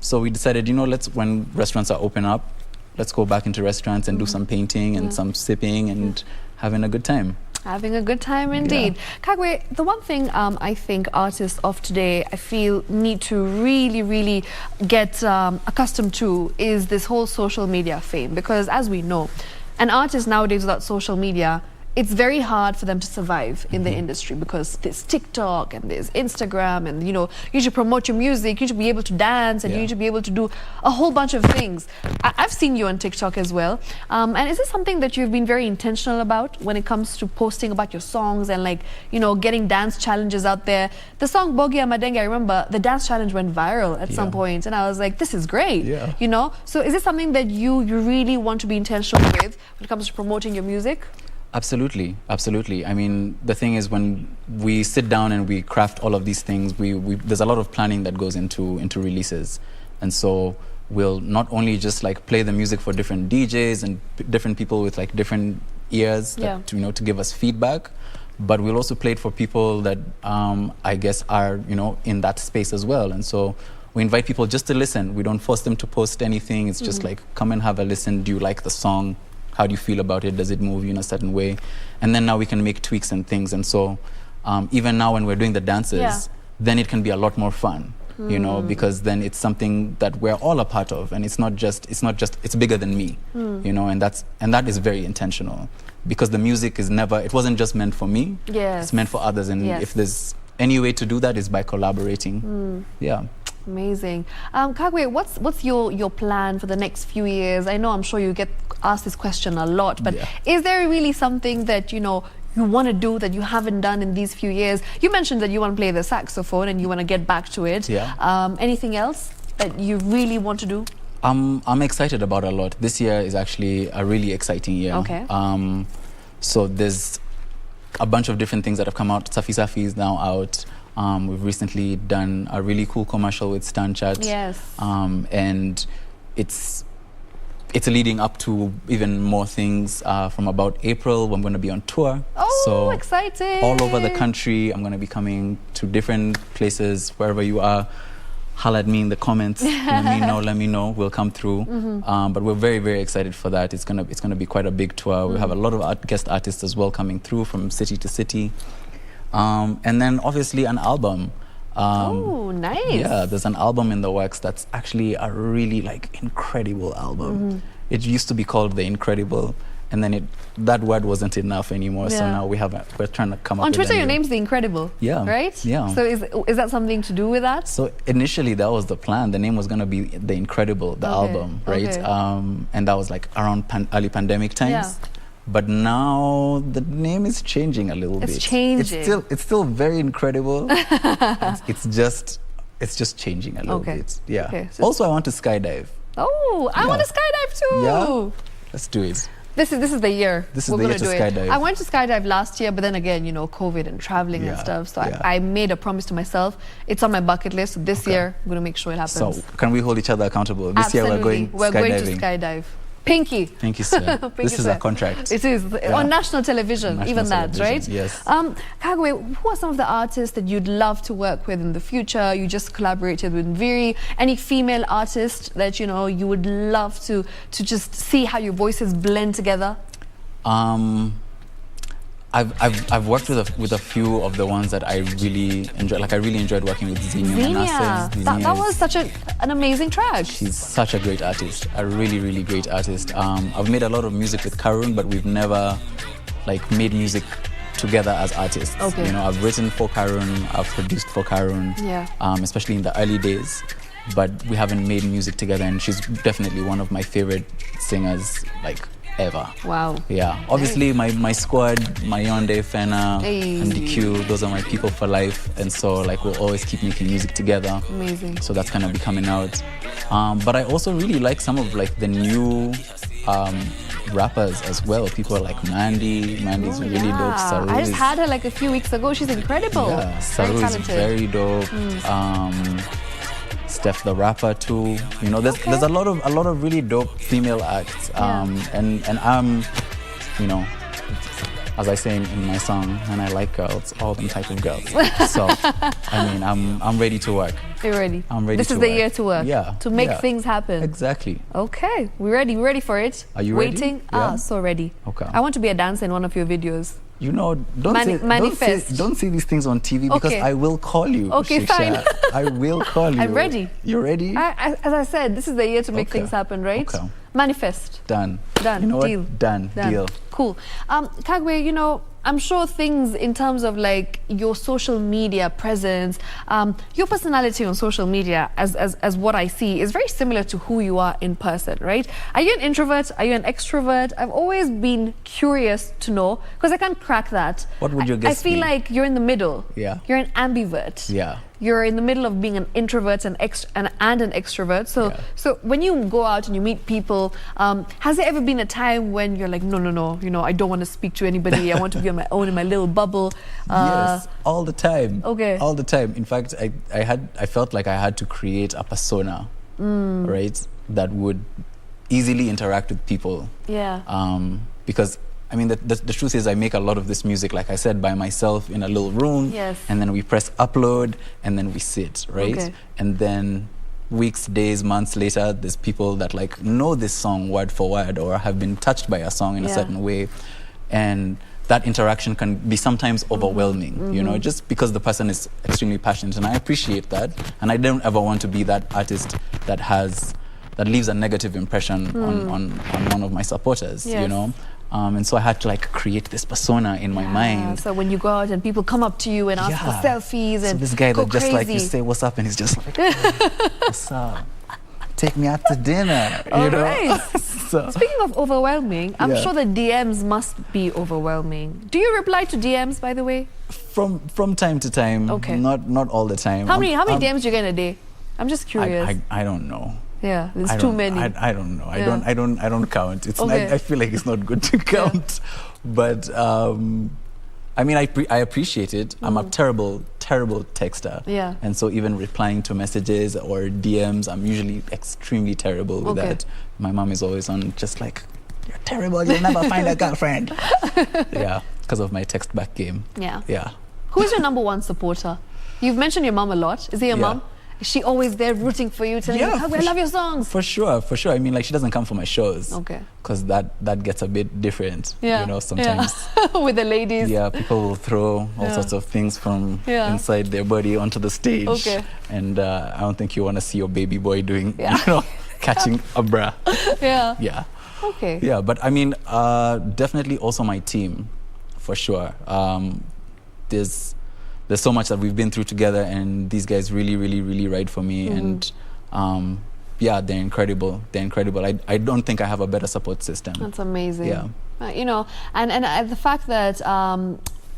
So we decided, when restaurants are open up, let's go back into restaurants and do some painting and some sipping and having a good time. Having a good time indeed. Kagwe, the one thing I think artists of today, I feel, need to really, really get accustomed to is this whole social media fame. Because as we know, an artist nowadays without social media, it's very hard for them to survive in the industry because there's TikTok and there's Instagram, and you should promote your music, you should be able to dance, and you need to be able to do a whole bunch of things. I've seen you on TikTok as well. And is this something that you've been very intentional about when it comes to posting about your songs and getting dance challenges out there? The song Bogia Madenge, I remember the dance challenge went viral at some point, and I was like, this is great. So is this something that you really want to be intentional with when it comes to promoting your music? Absolutely, absolutely. I mean, the thing is, when we sit down and we craft all of these things, there's a lot of planning that goes into releases, and so we'll not only just play the music for different DJs and different people with different ears to give us feedback, but we'll also play it for people that I guess are in that space as well, and so we invite people just to listen. We don't force them to post anything. It's just come and have a listen. Do you like the song? How do you feel about it? Does it move you in a certain way? And then now we can make tweaks and things. And so even now when we're doing the dances, then it can be a lot more fun. You know, because then it's something that we're all a part of, and it's bigger than me, you know, and that is very intentional, because the music it wasn't just meant for me, it's meant for others, and if there's any way to do that is by collaborating. Yeah. Amazing. Kagwe, what's your plan for the next few years? I know, I'm sure you get asked this question a lot, but is there really something that, you know, you want to do that you haven't done in these few years? You mentioned that you want to play the saxophone and you want to get back to it. Anything else that you really want to do? I'm excited about a lot. This year is actually a really exciting year. Okay. So there's a bunch of different things that have come out. Safi Safi is now out. We've recently done a really cool commercial with Stanchat. Yes. And it's leading up to even more things. From about April, I'm going to be on tour. Oh, so exciting. All over the country. I'm going to be coming to different places, wherever you are. Holla at me in the comments. Let me know. We'll come through. But we're very, very excited for that. It's gonna be quite a big tour. We have a lot of guest artists as well coming through from city to city. And then obviously an album. Oh, nice. Yeah, there's an album in the works that's actually a really incredible album. It used to be called The Incredible, and then that word wasn't enough anymore. So now we're trying to come up on with Twitter. Your name's The Incredible. Yeah. Right? Yeah. So is that something to do with that? So initially that was the plan. The name was going to be The Incredible, the album, right? Okay. And that was around early pandemic times. Yeah. But now the name is changing a little bit. It's changing. It's still very incredible. it's just changing a little bit. Yeah. Okay, also, I want to skydive. Oh, I want to skydive too. Yeah. Let's do it. This is the year. This is the year to skydive. I went to skydive last year, but then again, you know, COVID and traveling and stuff. So I made a promise to myself. It's on my bucket list. So this year, I'm going to make sure it happens. So can we hold each other accountable? This year we're going skydiving. We're going to skydive. Pinky. Thank you, sir. This is a contract. It is. On national television, right? Yes. Kagwe, who are some of the artists that you'd love to work with in the future? You just collaborated with Viri. Any female artist that, you know, you would love to just see how your voices blend together? I've worked with a few of the ones that I really enjoyed. I really enjoyed working with Xenia. That was such an amazing track. She's such a great artist, a really, really great artist. I've made a lot of music with Karun, but we've never made music together as artists. Okay. You know, I've written for Karun, I've produced for Karun, especially in the early days, but we haven't made music together, and she's definitely one of my favorite singers, ever. Wow. Yeah. Obviously, my squad, Mayonde, Fena, and DQ, those are my people for life. And so, we'll always keep making music together. Amazing. So that's going to be coming out. But I also really like some of, the new rappers as well. People like Mandy. Mandy's really dope. Saru I just had her, a few weeks ago. She's incredible. Yeah. Saru is very dope. Steph the rapper too. You know, there's a lot of really dope female acts. And I'm, you know, as I say in my song, and I like girls, all them type of girls. So I mean, I'm ready to work. You're ready. I'm ready. This is the year to work. Yeah. To make things happen. Exactly. Okay, we're ready. We're ready for it. Are you waiting? ready? Yeah. So ready. Okay. I want to be a dancer in one of your videos. You know, don't say these things on TV because I will call you. Okay, Shiksha. fine. I will call you. I'm ready. You're ready? As I said, this is the year to make things happen, right? Okay. Manifest. Done. You know deal. What? Done. Deal. Cool. Kagwe, you know, I'm sure things in terms of your social media presence, your personality on social media, as what I see, is very similar to who you are in person, right? Are you an introvert? Are you an extrovert? I've always been curious to know because I can't crack that. What would your guess be? I feel like you're in the middle. Yeah. You're an ambivert. Yeah. You're in the middle of being an introvert and an extrovert. So when you go out and you meet people, has there ever been a time when you're like, no, you know, I don't want to speak to anybody. I want to be on my own in my little bubble. Yes, all the time. Okay. All the time. In fact, I felt like I had to create a persona, right, that would easily interact with people. Yeah. Because I mean, the truth is I make a lot of this music, like I said, by myself in a little room. Yes. And then we press upload and then we sit, right? Okay. And then weeks, days, months later, there's people that like know this song word for word or have been touched by a song in a certain way. And that interaction can be sometimes overwhelming, you know, just because the person is extremely passionate. And I appreciate that. And I don't ever want to be that artist that leaves a negative impression on one of my supporters, you know. And so I had to like create this persona in my mind. So when you go out and people come up to you and ask for selfies and so this guy go that just crazy. like you say what's up and he's just like what's up, take me out to dinner, you know. Right. So, speaking of overwhelming, I'm Yeah. sure the DMs must be overwhelming. Do you reply to DMs, by the way? from time to time, not all the time. How many DMs do you get in a day? I'm just curious. I don't know. Yeah, there's I too don't- many. I don't know. Yeah. I don't count. It's Okay. I feel like it's not good to count. But I mean, I appreciate it. I'm a terrible texter. Yeah. And so even replying to messages or DMs, I'm usually extremely terrible with that. My mom is always on just like, you're terrible, you'll never find a girlfriend. Yeah, because of my text back game. Yeah. Yeah. Who is your number one supporter? You've mentioned your mom a lot. Is it your Yeah. mom? Is she always there rooting for you, telling you, "I love your songs"? For sure. I mean, like, she doesn't come for my shows. Okay. Because that gets a bit different. Yeah. You know, sometimes. Yeah. With the ladies. Yeah, people will throw all Yeah. sorts of things from Yeah. inside their body onto the stage. Okay. And I don't think you want to see your baby boy doing, you know, catching a bra. Yeah. Yeah. Okay. Yeah, but I mean, definitely also my team, for sure. There's so much that we've been through together, and these guys really ride for me. And yeah, they're incredible. I don't think I have a better support system. That's amazing. Yeah. You know, and the fact that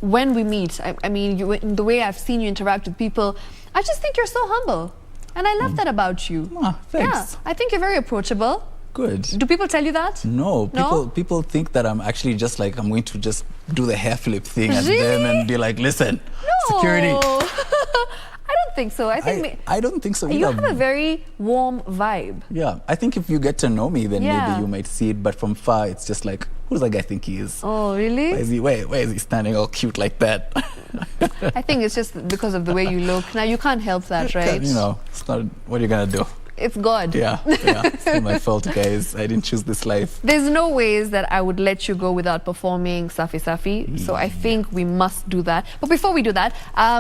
when we meet, I mean, the way I've seen you interact with people, I just think you're so humble. And I love that about you. Thanks. Yeah, I think you're very approachable. Good. Do people tell you that? No, No? people think that I'm actually just like, I'm going to just do the hair flip thing at Really? them and be like, listen, No. security. I don't think so. I think I don't think so you either. have a very warm vibe. Yeah, I think if you get to know me, then Yeah. maybe you might see it. But from far, it's just like, who does that guy think he is? Oh, really? Where is he standing all cute like that? I think it's just because of the way you look. Now, you can't help that, right? You know, it's not, what are you going to do? It's God. Yeah, it's not my fault, guys. I didn't choose this life. There's no ways that I would let you go without performing Safi Safi. So I think we must do that. But before we do that,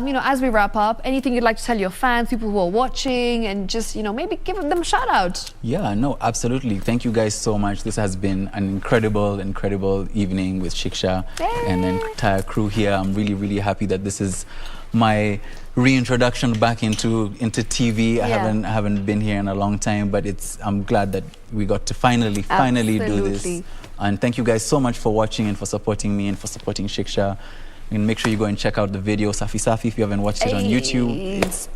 you know, as we wrap up, anything you'd like to tell your fans, people who are watching, and just, you know, maybe give them a shout out. Yeah, no, absolutely. Thank you guys so much. This has been an incredible evening with Shiksha and the entire crew here. I'm really happy that this is my reintroduction back into TV. I haven't been here in a long time, but I'm glad that we got to finally do this. And thank you guys so much for watching and for supporting me and for supporting Shiksha. And make sure you go and check out the video Safi Safi if you haven't watched it on YouTube. It's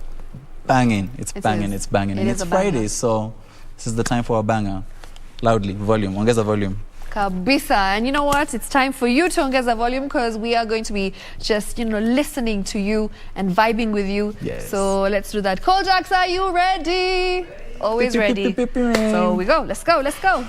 banging. It's banging. And it's Friday, so this is the time for a banger. Loudly, volume, ongeza volume. Kabisa. And you know what? It's time for you to ongeza volume, because we are going to be just, you know, listening to you and vibing with you. Yes. So let's do that. Call Jacks, are you ready? Always ready. So we go. Let's go.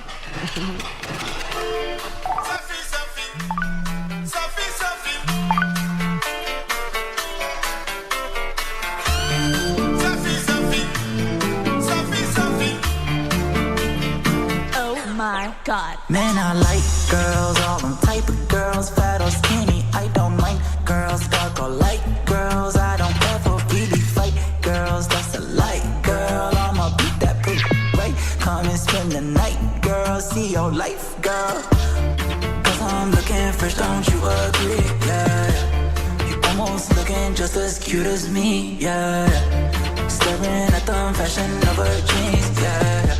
My God. Man, I like girls, all them type of girls, fat or skinny, I don't mind. Girls, dark or light, girls, I don't ever really fight. Girls, that's a light, girl, I'ma beat that pretty right. Come and spend the night, girl, see your life, girl. Cause I'm looking fresh, don't you agree? Yeah. You almost looking just as cute as me, yeah. Staring at them fashion of her jeans, yeah.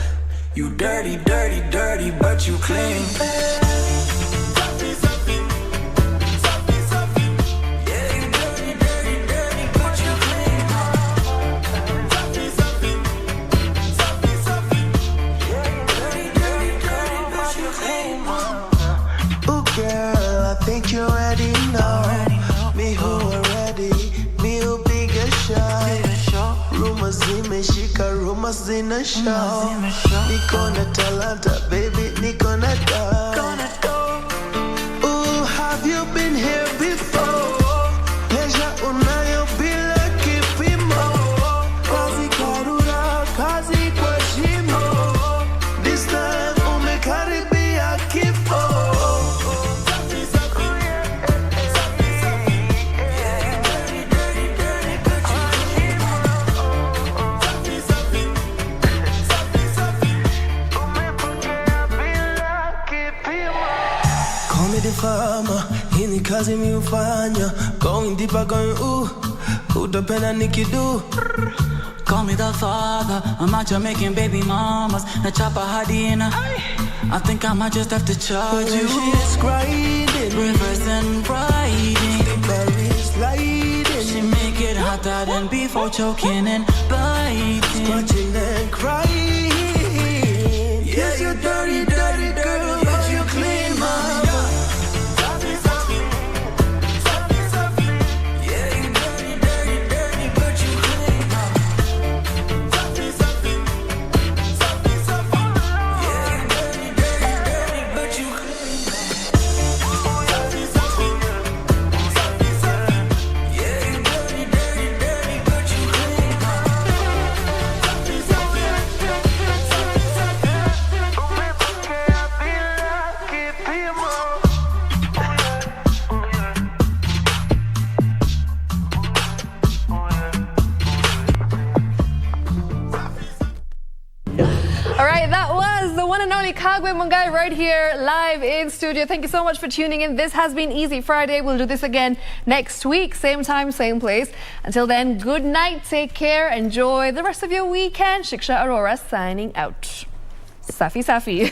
You dirty, but you clean. Safi, Safi. Safi, Safi. Yeah, you dirty, but you clean. Safi, Safi. Safi, Safi. Yeah, you dirty, but you clean. Ooh, girl, I think you already know. Me who already, me who big a shot. Rumors zimeshika, rumors zina show. Niko na talanta, baby, niko na dough. Ooh, have you been here before? Pleasure unayo bila kipimo. Kazi karura, kazi the farmer, hii ni kazi mi ufanya. Going deeper, going ooh, utapenda nikidu. Call me the father, I'm out here making baby mamas. Na chapa hadina, I think I might just have to charge you. She's grinding, reverse and riding, the berry sliding. She make it hotter than before, choking and biting, scratching and crying. Yeah, you dirty, dirty girl, but you clean my heart. Kago Mungai right here live in studio. Thank you so much for tuning in. This has been Easy Friday. We'll do this again next week, same time, same place. Until then, good night, take care, enjoy the rest of your weekend. Shiksha Arora signing out. Safi Safi.